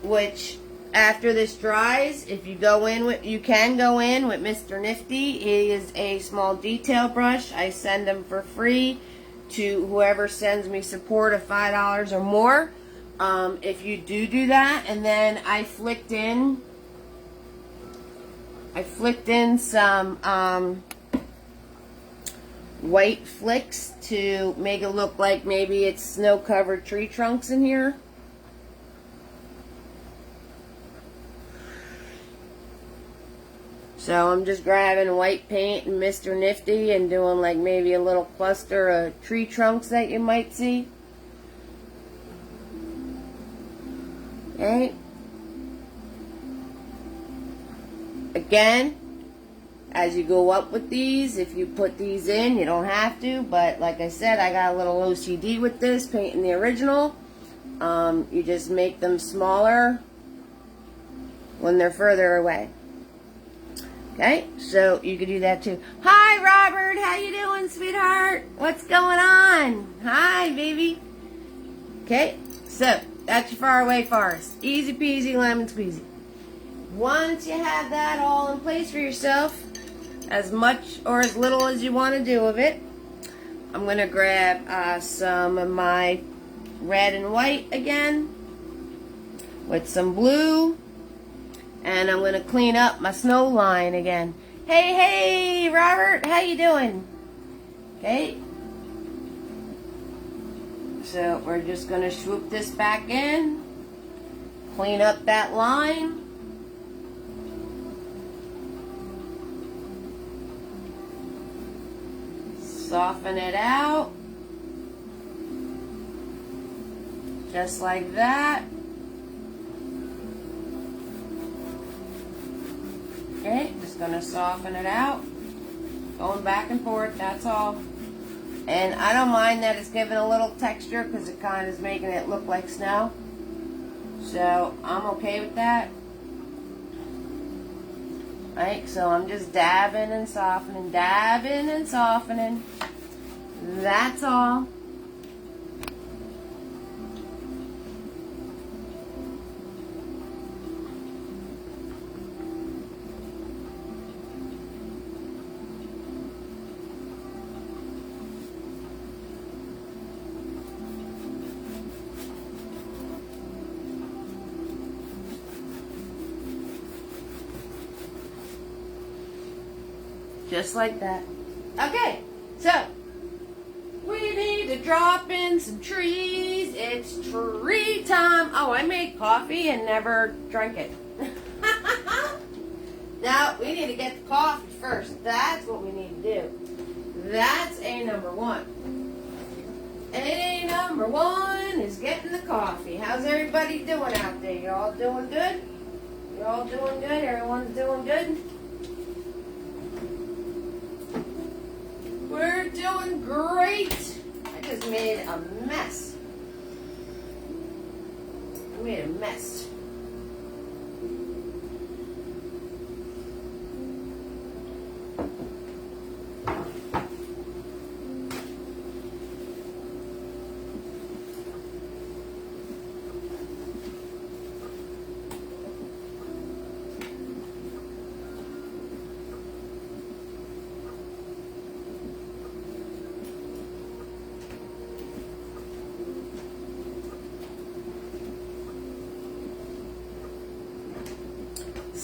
Which after this dries, if you go in with, you can go in with Mr. Nifty. He is a small detail brush. I send them for free to whoever sends me support of $5 or more. If you do that, and then I flicked in some white flicks to make it look like maybe it's snow-covered tree trunks in here. So I'm just grabbing white paint and Mr. Nifty and doing like maybe a little cluster of tree trunks that you might see. Okay. Again, as you go up with these, if you put these in, you don't have to, but like I said, I got a little OCD with this, painting the original. You just make them smaller when they're further away. Okay, so you could do that too. Hi, Robert. How you doing, sweetheart? What's going on? Hi, baby. Okay, so that's your faraway farce. Easy peasy, lemon squeezy. Once you have that all in place for yourself, as much or as little as you want to do of it, I'm going to grab some of my red and white again with some blue. And I'm going to clean up my snow line again. Hey, Robert, how you doing? Okay. So we're just going to swoop this back in. Clean up that line. Soften it out. Just like that. Okay, just going to soften it out. Going back and forth, that's all. And I don't mind that it's giving a little texture because it kind of is making it look like snow. So I'm okay with that. Right, so I'm just dabbing and softening, dabbing and softening. That's all. Just like that. Okay, so we need to drop in some trees. It's tree time. Oh, I made coffee and never drank it. Now, we need to get the coffee first. That's what we need to do. That's A number one. A number one is getting the coffee. How's everybody doing out there? You all doing good? You all doing good? Everyone's doing good? We're doing great. I just made a mess. I made a mess.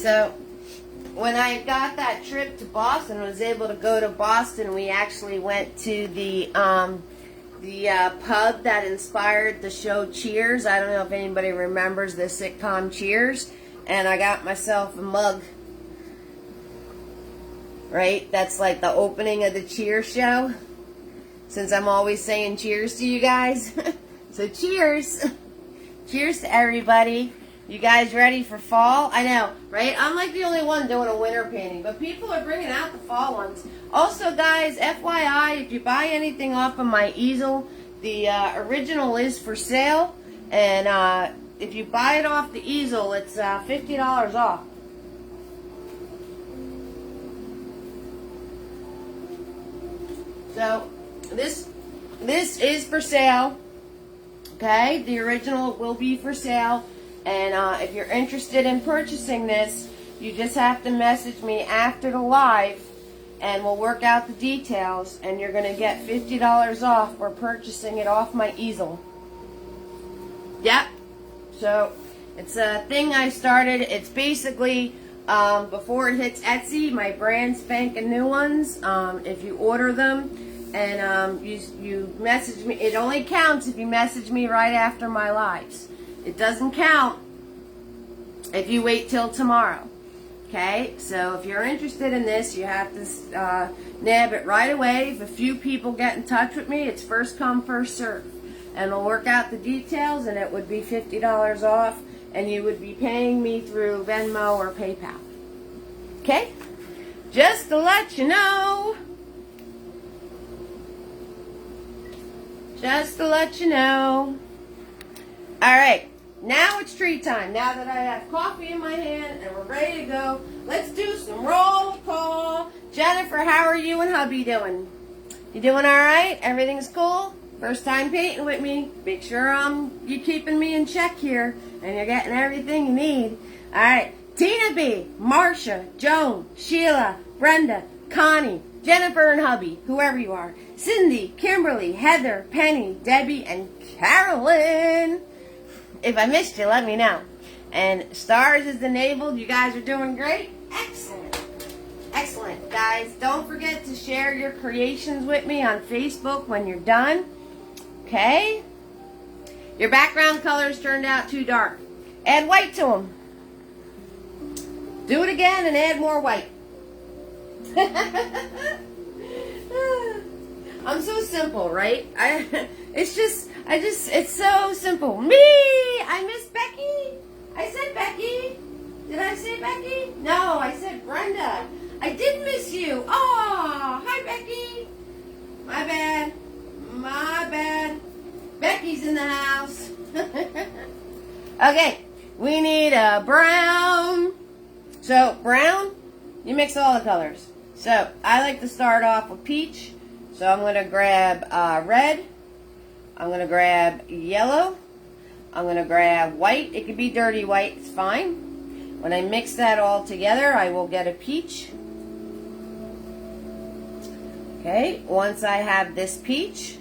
So when I got that trip to Boston, I was able to go to Boston. We actually went to the pub that inspired the show Cheers. I don't know if anybody remembers the sitcom Cheers. And I got myself a mug. Right? That's like the opening of the Cheers show. Since I'm always saying cheers to you guys. So cheers. Cheers to everybody. You guys ready for fall? I know, right? I'm like the only one doing a winter painting, but people are bringing out the fall ones. Also, guys, FYI, if you buy anything off of my easel, the original is for sale, and if you buy it off the easel, it's $50 off. So this is for sale. Okay, the original will be for sale. And if you're interested in purchasing this, you just have to message me after the live, and we'll work out the details, and you're going to get $50 off for purchasing it off my easel. Yep. So it's a thing I started. It's basically, before it hits Etsy, my brand spanking new ones. If you order them and you message me, it only counts if you message me right after my lives. It doesn't count if you wait till tomorrow. Okay, so if you're interested in this, you have to nab it right away. If a few people get in touch with me, it's first come, first serve. And we'll work out the details, and it would be $50 off, and you would be paying me through Venmo or PayPal. Okay? Just to let you know. Just to let you know. All right. Now it's treat time. Now that I have coffee in my hand and we're ready to go, let's do some roll call. Jennifer, how are you and hubby doing? You doing all right? Everything's cool? First time painting with me. Make sure you're keeping me in check here and you're getting everything you need. All right. Tina B, Marcia, Joan, Sheila, Brenda, Connie, Jennifer and hubby, whoever you are. Cindy, Kimberly, Heather, Penny, Debbie, and Carolyn. If I missed you, let me know. And stars is enabled. You guys are doing great. Excellent. Excellent. Guys, don't forget to share your creations with me on Facebook when you're done. Okay? Your background colors turned out too dark. Add white to them. Do it again and add more white. I'm so simple, right? It's so simple. Me! I miss Becky. I said Becky. Did I say Becky? No, I said Brenda. I did miss you. Oh, hi Becky. My bad. My bad. Becky's in the house. Okay, we need a brown. So, brown, you mix all the colors. So, I like to start off with peach. So, I'm going to grab red. I'm going to grab yellow. I'm going to grab white. It could be dirty white. It's fine. When I mix that all together, I will get a peach. Okay. Once I have this peach,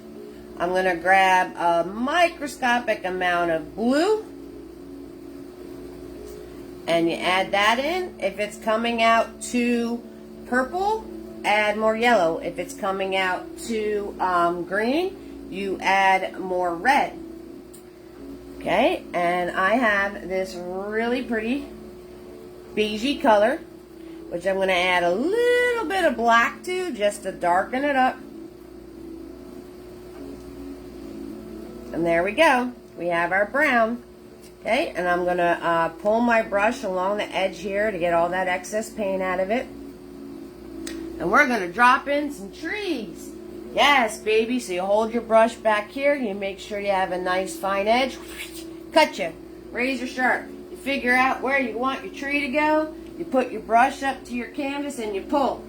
I'm going to grab a microscopic amount of blue. And you add that in. If it's coming out to purple, add more yellow. If it's coming out to green, you add more red. Okay, and I have this really pretty beigey color, which I'm going to add a little bit of black to just to darken it up. And there we go. We have our brown. Okay, and I'm going to pull my brush along the edge here to get all that excess paint out of it. And we're going to drop in some trees. Yes, baby. So you hold your brush back here. You make sure you have a nice fine edge. Cut you. Razor sharp. You figure out where you want your tree to go. You put your brush up to your canvas and you pull.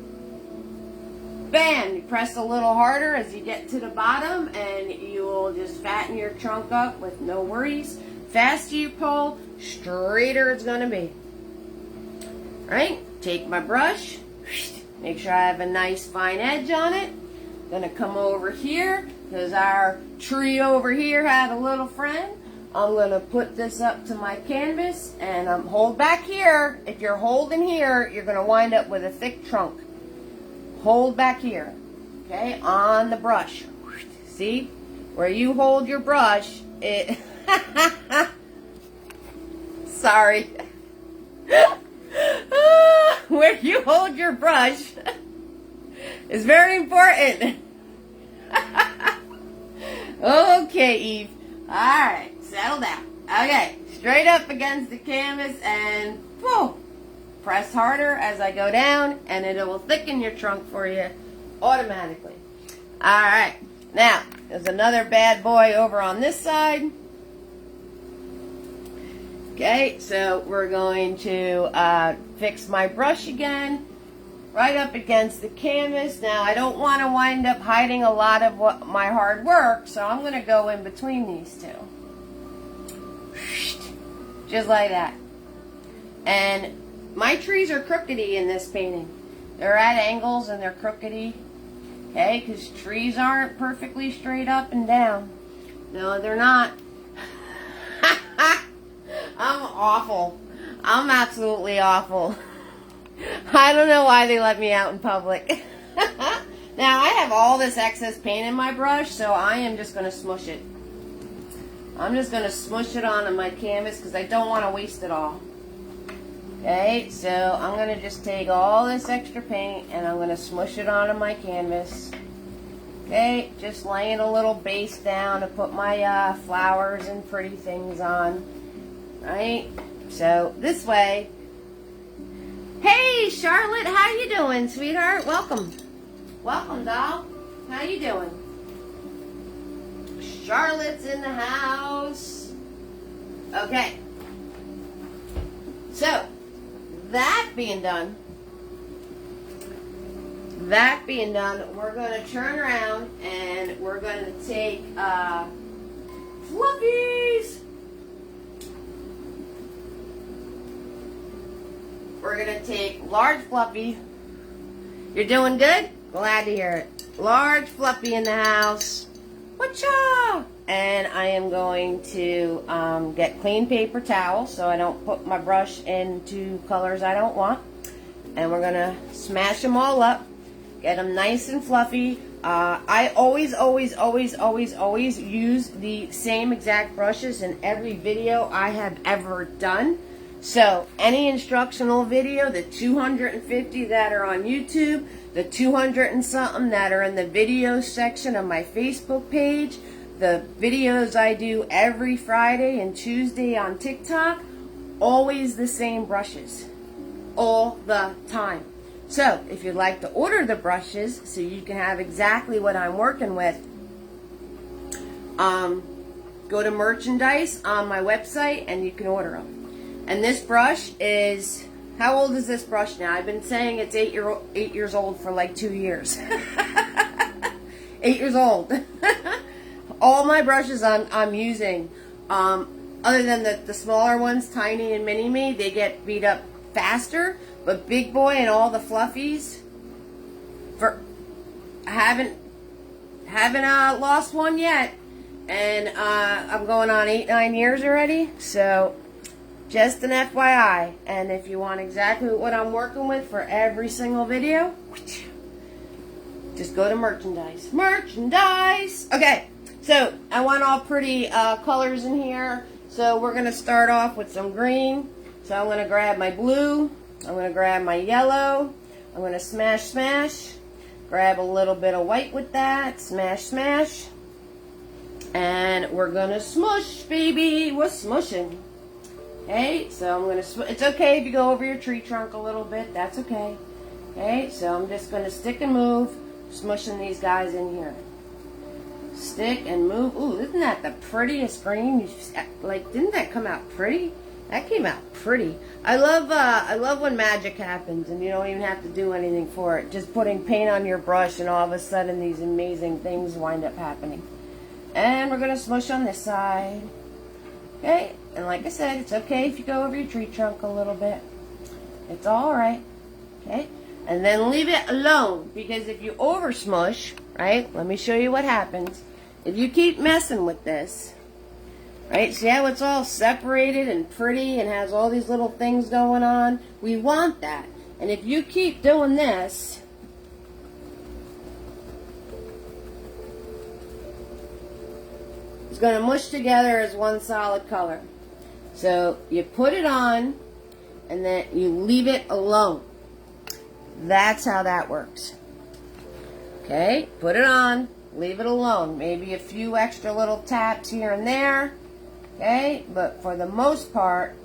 Bam! You press a little harder as you get to the bottom and you will just fatten your trunk up with no worries. Faster you pull, straighter it's going to be. Right? Take my brush. Make sure I have a nice fine edge on it. Gonna come over here because our tree over here had a little friend. I'm going to put this up to my canvas, and hold back here. If you're holding here, you're going to wind up with a thick trunk. Hold back here, okay, on the brush. See? Where you hold your brush, it... Sorry. Where you hold your brush is very important. Okay, Eve. Alright, settle down. Okay, straight up against the canvas and whoa, press harder as I go down, and it will thicken your trunk for you automatically. Alright, now there's another bad boy over on this side. Okay, so we're going to fix my brush again, right up against the canvas. Now, I don't want to wind up hiding a lot of my hard work, so I'm going to go in between these two. Just like that. And my trees are crookedy in this painting. They're at angles and they're crookedy. Okay, because trees aren't perfectly straight up and down. No, they're not. I'm awful. I'm absolutely awful. I don't know why they let me out in public. Now, I have all this excess paint in my brush, so I am just going to smush it. I'm just going to smush it onto my canvas because I don't want to waste it all. Okay, so I'm going to just take all this extra paint and I'm going to smush it onto my canvas. Okay, just laying a little base down to put my flowers and pretty things on. Right? So, this way. Hey, Charlotte, how you doing, sweetheart? Welcome. Welcome, doll. How you doing? Charlotte's in the house. Okay. So, that being done, we're going to turn around and we're going to take fluffies. We're going to take large fluffy. You're doing good? Glad to hear it. Large fluffy in the house. Whatcha? And I am going to get clean paper towel so I don't put my brush into colors I don't want. And we're going to smash them all up. Get them nice and fluffy. I always use the same exact brushes in every video I have ever done. So, any instructional video, the 250 that are on YouTube, the 200 and something that are in the video section of my Facebook page, the videos I do every Friday and Tuesday on TikTok, always the same brushes, all the time. So, if you'd like to order the brushes so you can have exactly what I'm working with, go to merchandise on my website and you can order them. And this brush is, how old is this brush now? I've been saying it's 8 years old for like 2 years. 8 years old. All my brushes I'm using, other than the smaller ones, Tiny and Mini Me, they get beat up faster. But Big Boy and all the fluffies, I haven't lost one yet. And I'm going on 8-9 years already. So, just an FYI. And if you want exactly what I'm working with for every single video, just go to merchandise. Merchandise! Okay, so I want all pretty colors in here. So we're going to start off with some green. So I'm going to grab my blue. I'm going to grab my yellow. I'm going to smash. Grab a little bit of white with that. Smash. And we're going to smush, baby. We're smushing. Okay, so I'm going to, it's okay if you go over your tree trunk a little bit. That's okay. Okay, so I'm just going to stick and move, smushing these guys in here. Stick and move. Ooh, isn't that the prettiest green? Like, didn't that come out pretty? That came out pretty. I love when magic happens and you don't even have to do anything for it. Just putting paint on your brush and all of a sudden these amazing things wind up happening. And we're going to smush on this side. Okay, and like I said, it's okay if you go over your tree trunk a little bit. It's alright. Okay, and then leave it alone. Because if you over smush, right, let me show you what happens. If you keep messing with this, Right? See how it's all separated and pretty and has all these little things going on? We want that. And if you keep doing this, it's going to mush together as one solid color. So you put it on and then you leave it alone. That's how that works. Okay, put it on, leave it alone. Maybe a few extra little taps here and there. Okay, but for the most part,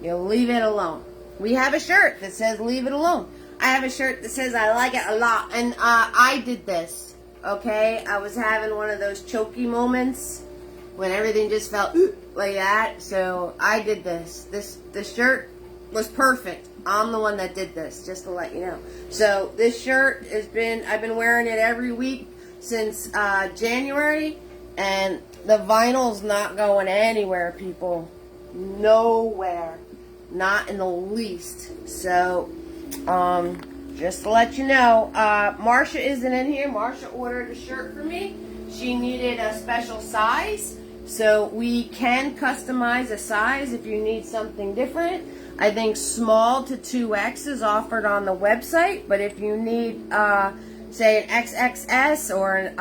you'll leave it alone. We have a shirt that says leave it alone. I have a shirt that says I like it a lot. And I did this, okay? I was having one of those choky moments when everything just felt like that. So I did this. This shirt was perfect. I'm the one that did this, just to let you know. So this shirt I've been wearing it every week since January. And the vinyl's not going anywhere, people. Nowhere. Not in the least. So, just to let you know, Marsha isn't in here. Marsha ordered a shirt for me. She needed a special size. So we can customize a size if you need something different. I think small to 2X is offered on the website. But if you need, say, an XXS or an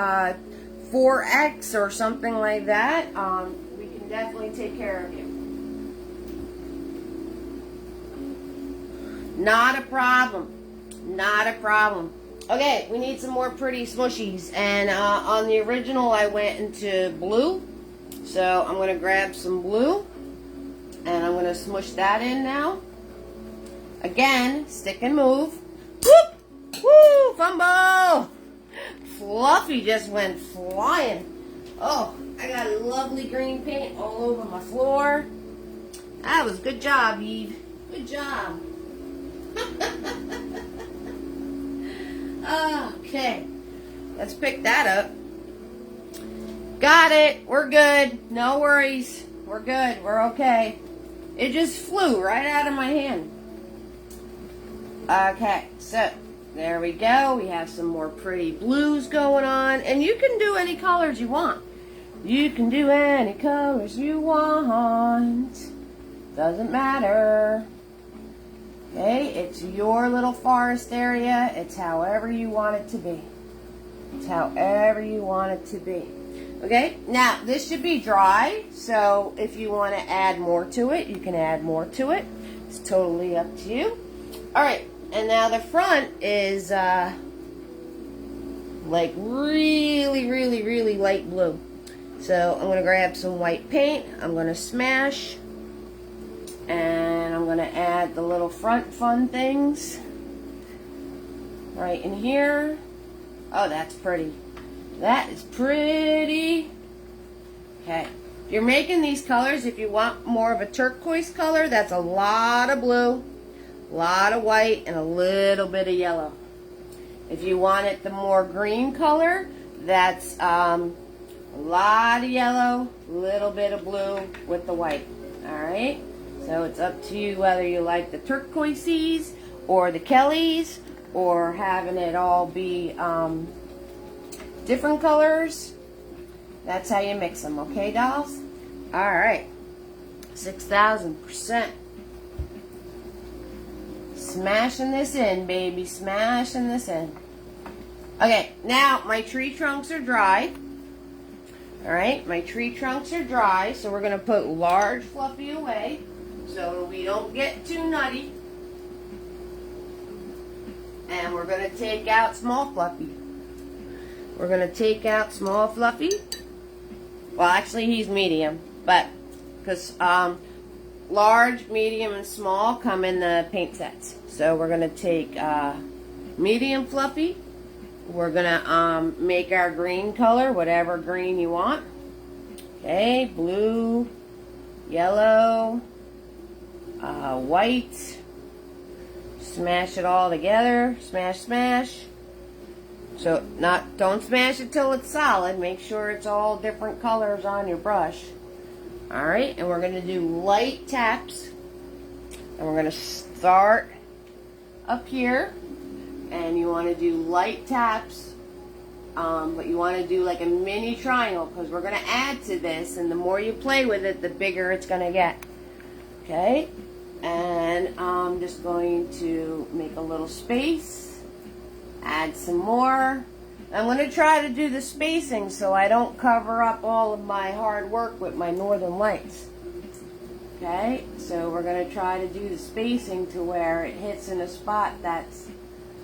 4X or something like that, we can definitely take care of you. Not a problem. Not a problem. Okay, we need some more pretty smushies. And on the original, I went into blue. So I'm going to grab some blue. And I'm going to smush that in now. Again, stick and move. Whoop! Woo! Fumble! Fluffy just went flying. Oh, I got lovely green paint all over my floor. That was good job, Eve. Good job. Okay, let's pick that up. Got it. We're good. No worries. We're good. We're okay. It just flew right out of my hand. Okay, so there we go. We have some more pretty blues going on. And you can do any colors you want. You can do any colors you want. Doesn't matter. Okay, it's your little forest area. It's however you want it to be. It's however you want it to be. Okay, now this should be dry. So if you want to add more to it, you can add more to it. It's totally up to you. Alright, and now the front is like really light blue. So I'm going to grab some white paint. I'm going to smash. And I'm going to add the little front fun things right in here. Oh, that's pretty. That is pretty. Okay. If you're making these colors, if you want more of a turquoise color, that's a lot of blue, a lot of white, and a little bit of yellow. If you want it the more green color, that's a lot of yellow, a little bit of blue with the white. Alright? So it's up to you whether you like the turquoises or the Kellys or having it all be different colors. That's how you mix them, okay, dolls? Alright. 6,000%. Smashing this in, baby. Smashing this in. Okay, now my tree trunks are dry. Alright, my tree trunks are dry, so we're going to put large Fluffy away so we don't get too nutty. And we're going to take out small Fluffy. We're going to take out small Fluffy. Well, actually, he's medium, but because large, medium, and small come in the paint sets. So we're going to take medium Fluffy. We're going to make our green color, whatever green you want. Okay, blue, yellow, white. Smash it all together. Smash, smash. So don't smash it till it's solid. Make sure it's all different colors on your brush. Alright, and we're going to do light taps. And we're going to start up here. And you want to do light taps but you want to do like a mini triangle because we're going to add to this, and the more you play with it, the bigger it's going to get. Okay, and I'm just going to make a little space, add some more. I'm going to try to do the spacing so I don't cover up all of my hard work with my northern lights. Okay, so we're going to try to do the spacing to where it hits in a spot that's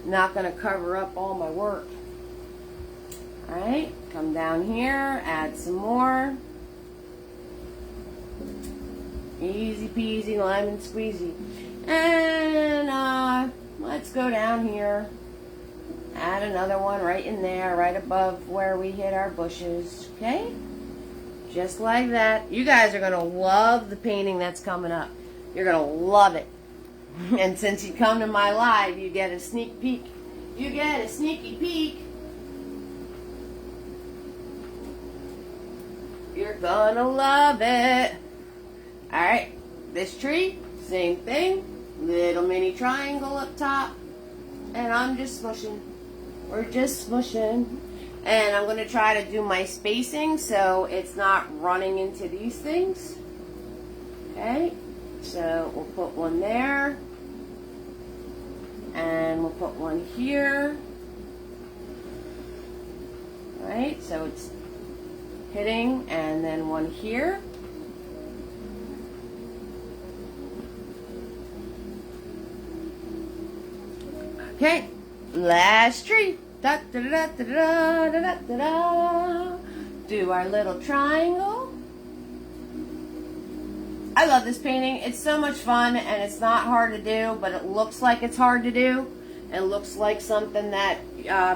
not going to cover up all my work. Alright, come down here, add some more. Easy peasy, lemon squeezy. And let's go down here. Add another one right in there, right above where we hit our bushes. Okay? Just like that. You guys are going to love the painting that's coming up. You're going to love it. And since you come to my live, you get a sneak peek. You get a sneaky peek. You're gonna love it. Alright, this tree, same thing. Little mini triangle up top. And I'm just smushing. We're just smushing. And I'm gonna try to do my spacing so it's not running into these things. Okay, so we'll put one there. And we'll put one here. Alright, so it's hitting, and then one here. Okay, last tree. Da, da, da, da, da, da, da, da. Do our little triangle. I love this painting. It's so much fun, and it's not hard to do, but it looks like it's hard to do. It looks like something that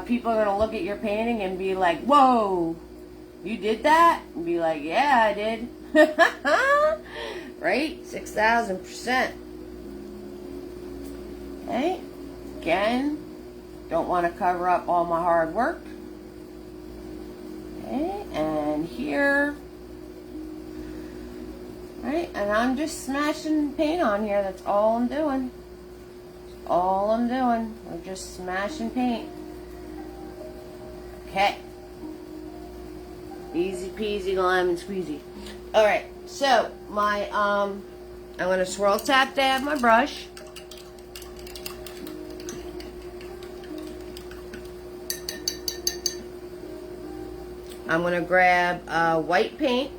people are going to look at your painting and be like, whoa, you did that? And be like, yeah, I did. Right? 6,000%. Okay. Again, don't want to cover up all my hard work. Okay, and here. Right, and I'm just smashing paint on here. That's all I'm doing. That's all I'm doing. We're just smashing paint. Okay. Easy peasy lemon squeezy. Alright, so my I'm gonna swirl tap dab my brush. I'm gonna grab white paint,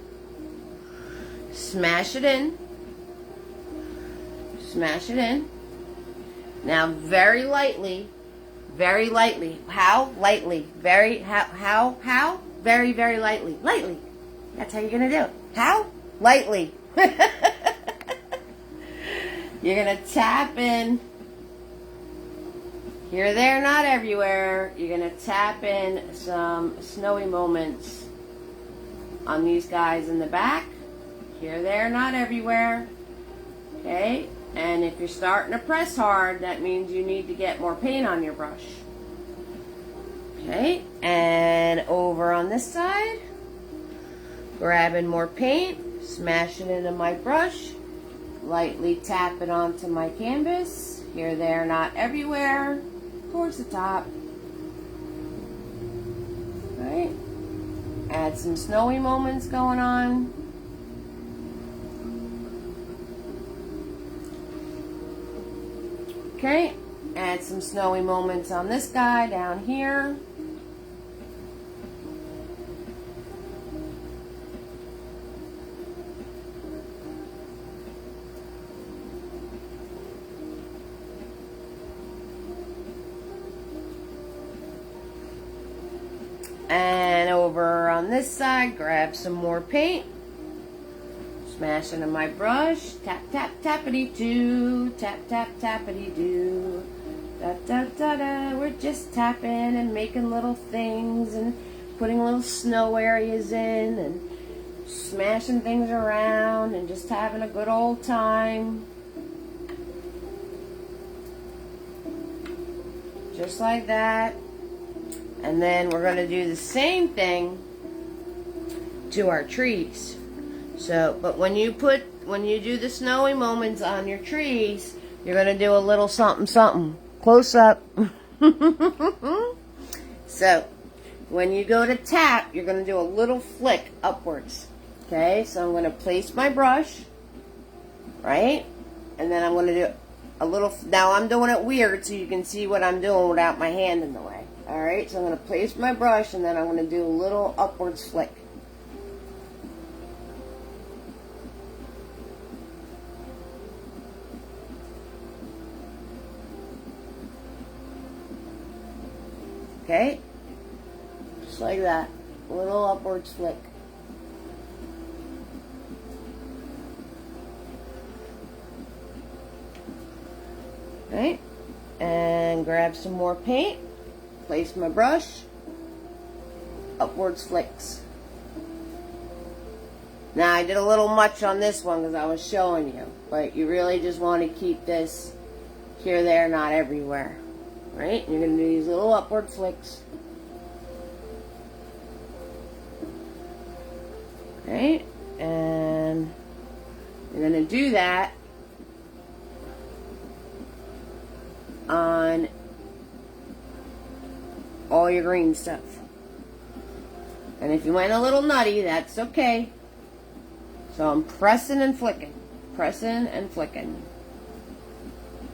smash it in. Smash it in. Now very lightly. Very lightly. How? Lightly. Very how? Very, very lightly. Lightly. That's how you're going to do it. How? Lightly. You're going to tap in. Here, there, not everywhere. You're going to tap in some snowy moments on these guys in the back. Here, there, not everywhere. Okay? And if you're starting to press hard, that means you need to get more paint on your brush. Okay, and over on this side, grabbing more paint, smash it into my brush, lightly tap it onto my canvas. Here, there, not everywhere, towards the top. Right, add some snowy moments going on. Okay, add some snowy moments on this guy down here. And over on this side, grab some more paint. Smash into my brush. Tap, tap, tappity-doo. Tap, tap, tappity-doo. Da, da, da, da. We're just tapping and making little things and putting little snow areas in and smashing things around and just having a good old time. Just like that. And then we're going to do the same thing to our trees. So, but when you do the snowy moments on your trees, you're going to do a little something, something. Close up. So, when you go to tap, you're going to do a little flick upwards. Okay, so I'm going to place my brush, right? And then I'm going to do a little, now I'm doing it weird so you can see what I'm doing without my hand in the way. Alright, so I'm going to place my brush and then I'm going to do a little upwards flick. Okay, just like that, a little upwards flick. Right, and grab some more paint, place my brush, upwards flicks. Now I did a little much on this one because I was showing you, but you really just want to keep this here, there, not everywhere. Right, you're going to do these little upward flicks. Right, and you're going to do that on all your green stuff. And if you went a little nutty, that's okay. So I'm pressing and flicking. Pressing and flicking.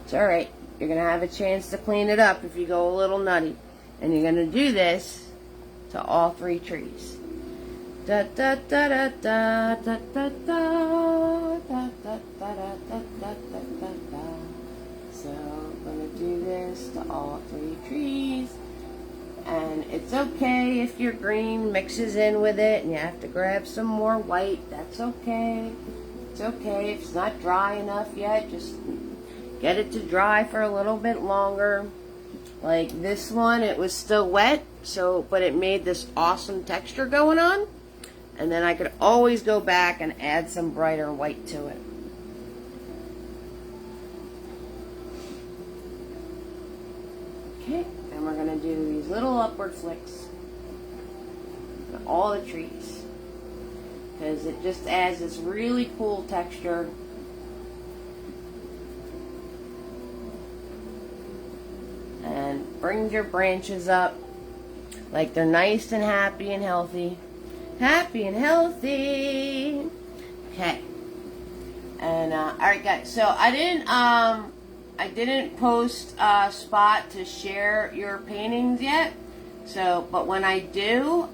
It's alright. You're going to have a chance to clean it up if you go a little nutty. And you're going to do this to all three trees. Da da da da da da da da da da da da da da. So I'm going to do this to all three trees. And it's okay if your green mixes in with it and you have to grab some more white. That's okay. It's okay if it's not dry enough yet. Just get it to dry for a little bit longer. Like this one, it was still wet, but it made this awesome texture going on. And then I could always go back and add some brighter white to it. Okay, and we're going to do these little upward flicks to all the trees, because it just adds this really cool texture. And brings your branches up like they're nice and happy and healthy. Happy and healthy. Okay. And alright guys, so I didn't post a spot to share your paintings yet. So, but when I do,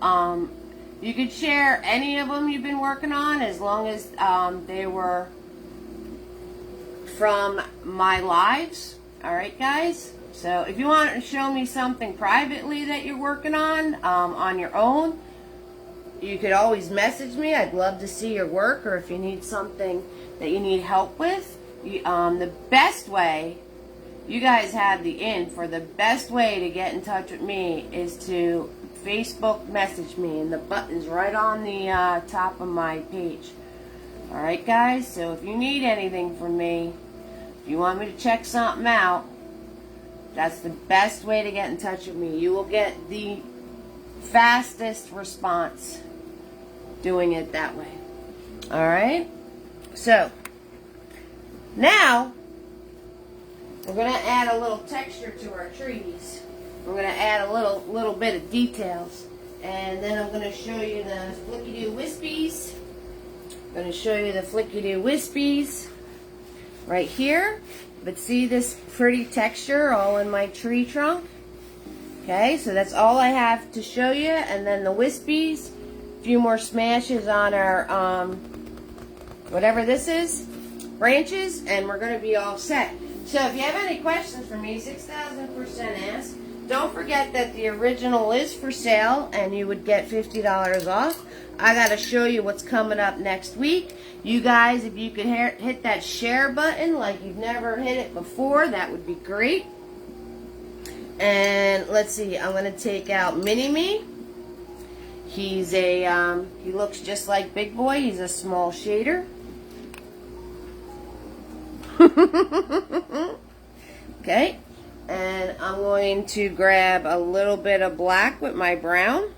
you could share any of them you've been working on, as long as they were from my lives. Alright guys? So if you want to show me something privately that you're working on your own, you could always message me. I'd love to see your work, or if you need something that you need help with. The best way, you guys have the for the best way to get in touch with me is to Facebook message me, and the button's right on the top of my page. Alright guys, so if you need anything from me, if you want me to check something out, that's the best way to get in touch with me. You will get the fastest response doing it that way. Alright? So, now, we're going to add a little texture to our trees. We're going to add a little bit of details. And then I'm going to show you the flicky-doo wispies. I'm going to show you the flicky-doo wispies right here. But see this pretty texture all in my tree trunk? Okay, so that's all I have to show you. And then the wispies, a few more smashes on our, whatever this is, branches, and we're going to be all set. So if you have any questions for me, 6,000% ask. Don't forget that the original is for sale, and you would get $50 off. I got to show you what's coming up next week. You guys, if you could hit that share button like you've never hit it before, that would be great. And let's see, I'm going to take out Mini-Me. He's a, he looks just like Big Boy. He's a small shader. Okay. And I'm going to grab a little bit of black with my brown.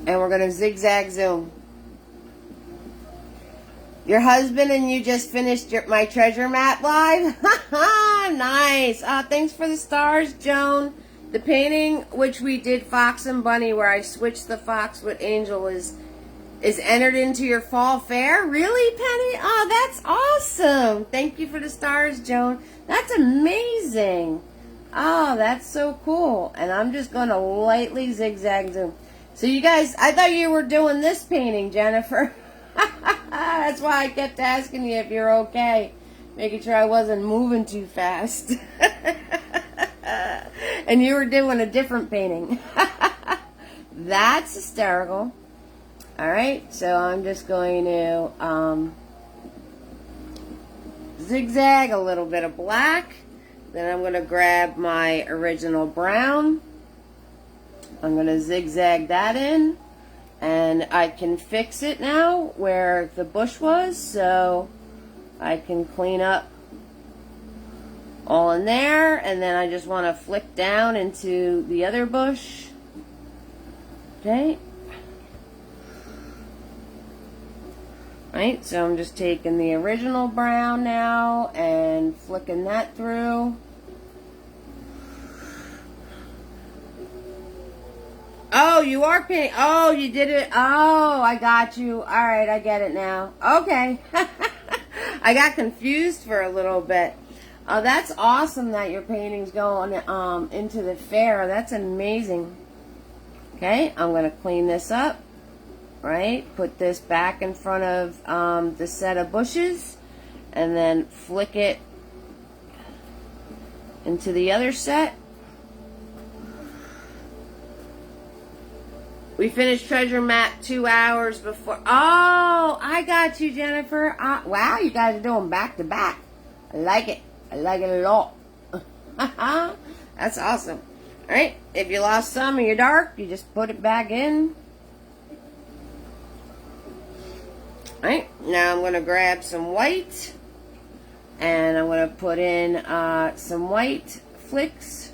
And we're going to zigzag zoom. Your husband and you just finished my treasure map live? Nice. Thanks for the stars, Joan. The painting, which we did Fox and Bunny, where I switched the fox with Angel, is entered into your fall fair. Really, Penny? Oh, that's awesome. Thank you for the stars, Joan. That's amazing. Oh, that's so cool. And I'm just going to lightly zigzag zoom. So you guys, I thought you were doing this painting, Jennifer. That's why I kept asking you if you're okay. Making sure I wasn't moving too fast. And you were doing a different painting. That's hysterical. Alright, so I'm just going to zigzag a little bit of black. Then I'm going to grab my original brown. I'm going to zigzag that in. And I can fix it now where the bush was. So I can clean up all in there. And then I just want to flick down into the other bush. Okay. Right, so I'm just taking the original brown now and flicking that through. Oh, you are painting. Oh, you did it. Oh, I got you. All right, I get it now. Okay. I got confused for a little bit. Oh, that's awesome that your painting's going into the fair. That's amazing. Okay, I'm going to clean this up. Right, put this back in front of the set of bushes and then flick it into the other set. We finished treasure map 2 hours before. Oh, I got you, Jennifer. Wow, you guys are doing back to back. I like it. I like it a lot. That's awesome. All right, if you lost some of your dark, you just put it back in. Alright, now I'm going to grab some white, and I'm going to put in some white flicks.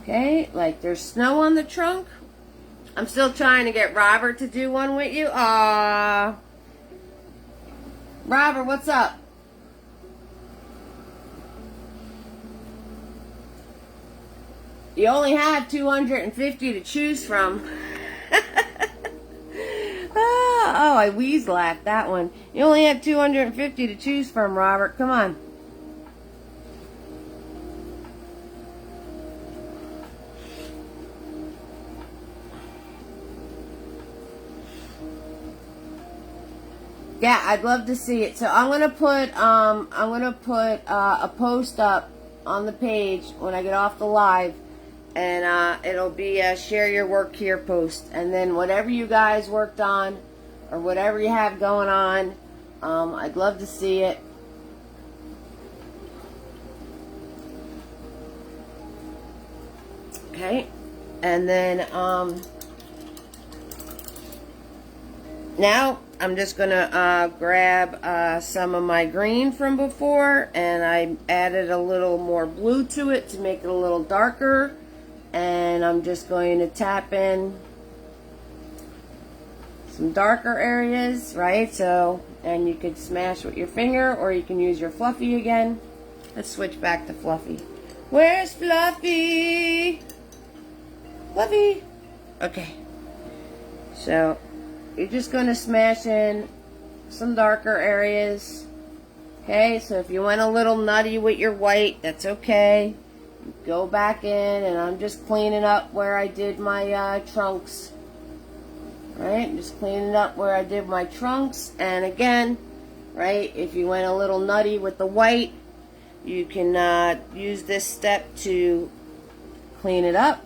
Okay, like there's snow on the trunk. I'm still trying to get Robert to do one with you. Aww. Robert, what's up? You only have 250 to choose from. Oh, I wheeze laughed that one. You only have 250 to choose from, Robert. Come on. Yeah, I'd love to see it. So I'm gonna put a post up on the page when I get off the live. And it'll be a share your work here post. And then whatever you guys worked on or whatever you have going on, I'd love to see it. Okay. And then now I'm just going to grab some of my green from before. And I added a little more blue to it to make it a little darker. And I'm just going to tap in some darker areas, right? So, and you could smash with your finger or you can use your Fluffy again. Let's switch back to Fluffy. Where's Fluffy? Fluffy. Okay. So, you're just going to smash in some darker areas. Okay, so if you went a little nutty with your white, that's okay. Go back in, and I'm just cleaning up where I did my trunks. Right, just cleaning up where I did my trunks. And again, right, if you went a little nutty with the white, you can use this step to clean it up.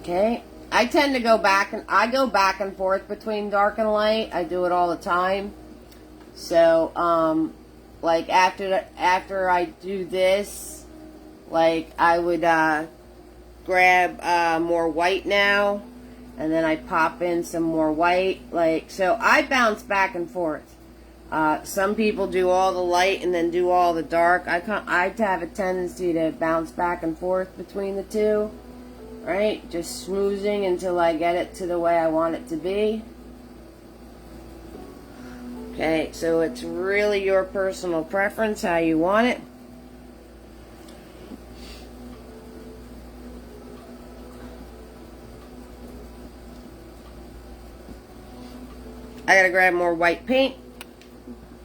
Okay. I tend to go back and forth between dark and light. I do it all the time. So, like after I do this, like I would grab more white now, and then I pop in some more white. Like, so I bounce back and forth. Some people do all the light and then do all the dark. I have a tendency to bounce back and forth between the two, right? Just smoothing until I get it to the way I want it to be. Okay, so it's really your personal preference how you want it. I gotta grab more white paint.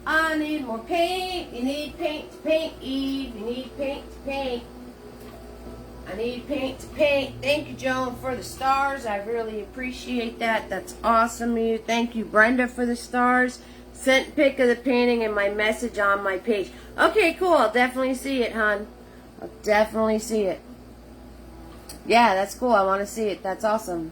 I need more paint. You need paint to paint, Eve. You need paint to paint. I need paint to paint. Thank you, Joan, for the stars. I really appreciate that. That's awesome of you. Thank you, Brenda, for the stars. Sent pic of the painting and my message on my page. Okay, cool. I'll definitely see it, hon. I'll definitely see it. Yeah, that's cool. I want to see it. That's awesome.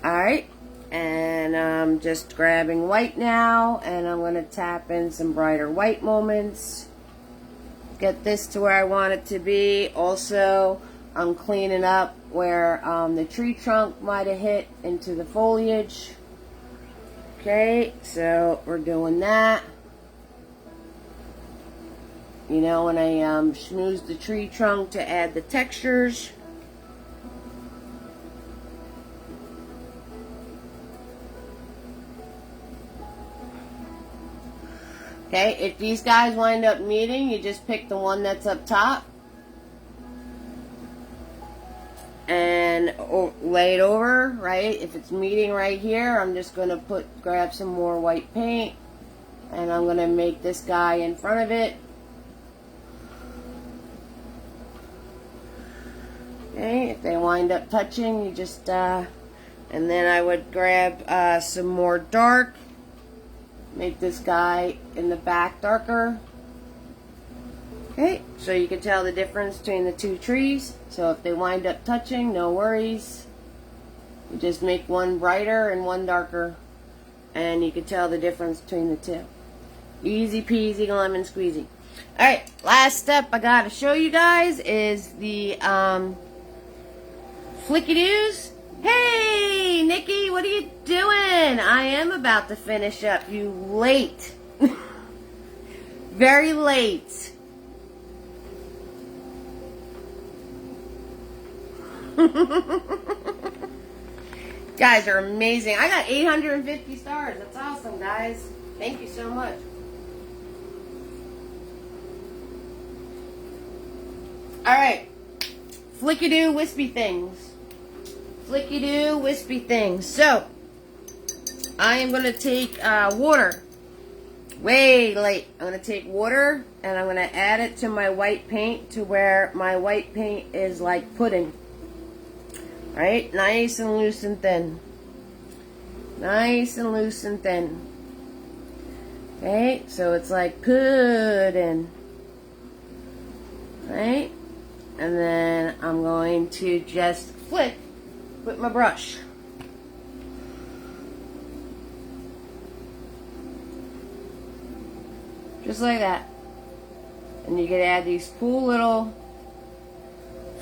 Alright. And I'm just grabbing white now, and I'm going to tap in some brighter white moments. Get this to where I want it to be. Also, I'm cleaning up where the tree trunk might have hit into the foliage. Okay, so we're doing that. You know, when I schmooze the tree trunk to add the textures. Okay, if these guys wind up meeting, you just pick the one that's up top and lay it over, right? If it's meeting right here, I'm just going to grab some more white paint, and I'm going to make this guy in front of it. Okay, if they wind up touching, you just, and then I would grab some more dark. Make this guy in the back darker. Okay, so you can tell the difference between the two trees. So if they wind up touching, no worries. You just make one brighter and one darker, and you can tell the difference between the two. Easy peasy lemon squeezy. Alright, last step I gotta show you guys is the flicky-doos. Hey, Nikki, what are you doing? I am about to finish up. You late. Very late. Guys are amazing. I got 850 stars. That's awesome, guys. Thank you so much. Alright. Flicky-doo wispy things. Flicky-doo wispy things. So, I am going to take water. Way late. I'm going to take water and I'm going to add it to my white paint to where my white paint is like pudding. Right? Nice and loose and thin. Nice and loose and thin. Okay? So it's like pudding. Right? And then I'm going to just flick with my brush. Just like that. And you can add these cool little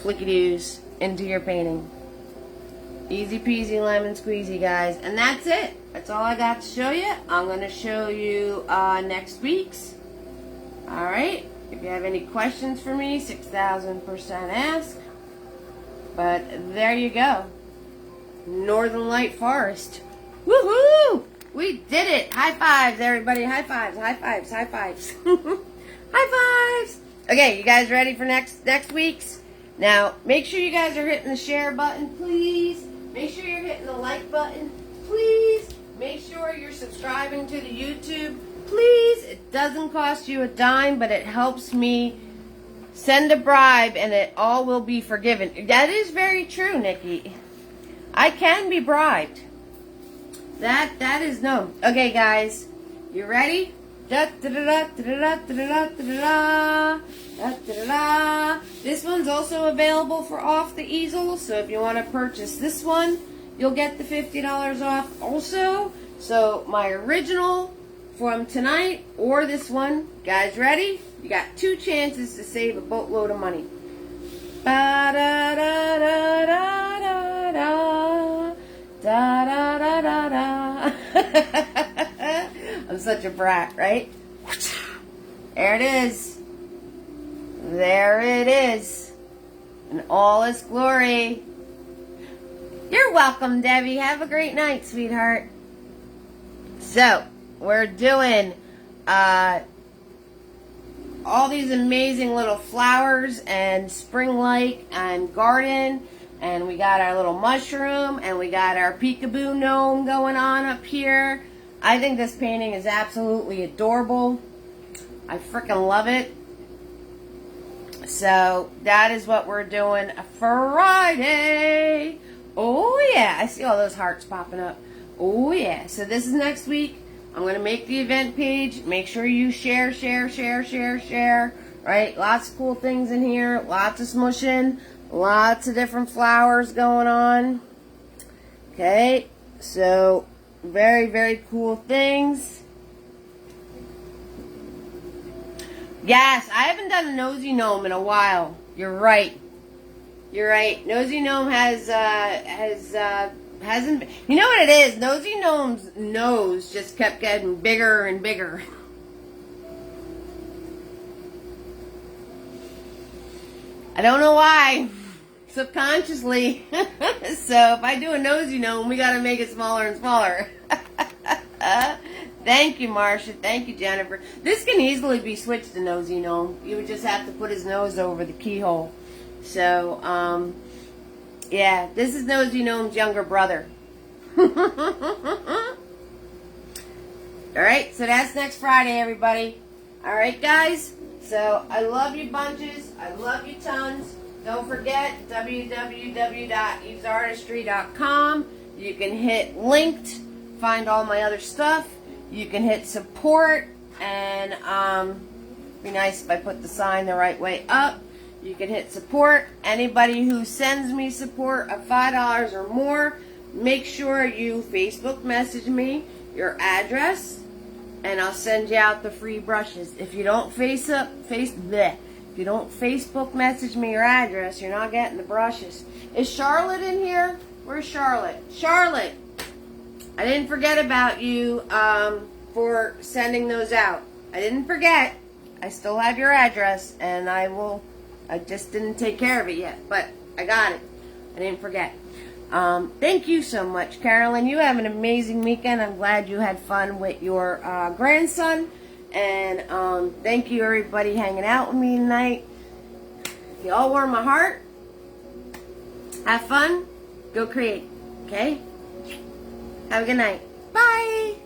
flicky-doos into your painting. Easy peasy lemon squeezy, guys. And that's it. That's all I got to show you. I'm going to show you next week's. Alright. If you have any questions for me, 6,000% ask. But there you go. Northern Light Forest. Woohoo! We did it! High fives, everybody. High fives, high fives, high fives. High fives! Okay, you guys ready for next week's? Now, make sure you guys are hitting the share button, please. Make sure you're hitting the like button, please. Make sure you're subscribing to the YouTube, please. It doesn't cost you a dime, but it helps me send a bribe, and it all will be forgiven. That is very true, Nikki. I can be bribed. That is known. Okay, guys, you ready? This one's also available for off the easel, so if you want to purchase this one, you'll get the $50 off also. So my original from tonight or this one, guys ready? You got 2 chances to save a boatload of money. Ba da da da da da da da da da da. such a brat, right? There it is. There it is. In all its glory. You're welcome, Debbie. Have a great night, sweetheart. So, we're doing all these amazing little flowers and spring-like and garden. And we got our little mushroom. And we got our peekaboo gnome going on up here. I think this painting is absolutely adorable. I freaking love it. So, that is what we're doing Friday. Oh, yeah. I see all those hearts popping up. Oh, yeah. So, this is next week. I'm going to make the event page. Make sure you share. Right? Lots of cool things in here. Lots of smushing. Lots of different flowers going on. Okay. So, very, very cool things. Yes, I haven't done a nosy gnome in a while. You're right. You're right. Nosy gnome hasn't. You know what it is? Nosy gnome's nose just kept getting bigger and bigger. I don't know why. Subconsciously. So if I do a nosy gnome, we gotta make it smaller and smaller. Thank you, Marcia. Thank you, Jennifer. This can easily be switched to nosy gnome. You would just have to put his nose over the keyhole. So, yeah, this is Nosy Gnome's younger brother. Alright, so that's next Friday, everybody. Alright, guys. So, I love you bunches. I love you tons. Don't forget, www.evesartistry.com. You can hit linked, find all my other stuff. You can hit support, and be nice if I put the sign the right way up. You can hit support. Anybody who sends me support of $5 or more, make sure you Facebook message me your address, and I'll send you out the free brushes. If you don't if you don't Facebook message me your address, you're not getting the brushes. Is Charlotte in here? Where's Charlotte? Charlotte, I didn't forget about you for sending those out. I didn't forget. I still have your address, and I just didn't take care of it yet, but I got it. I didn't forget. Thank you so much, Carolyn. You have an amazing weekend. I'm glad you had fun with your grandson. And thank you, everybody, hanging out with me tonight. You all warm my heart. Have fun. Go create. Okay? Have a good night. Bye.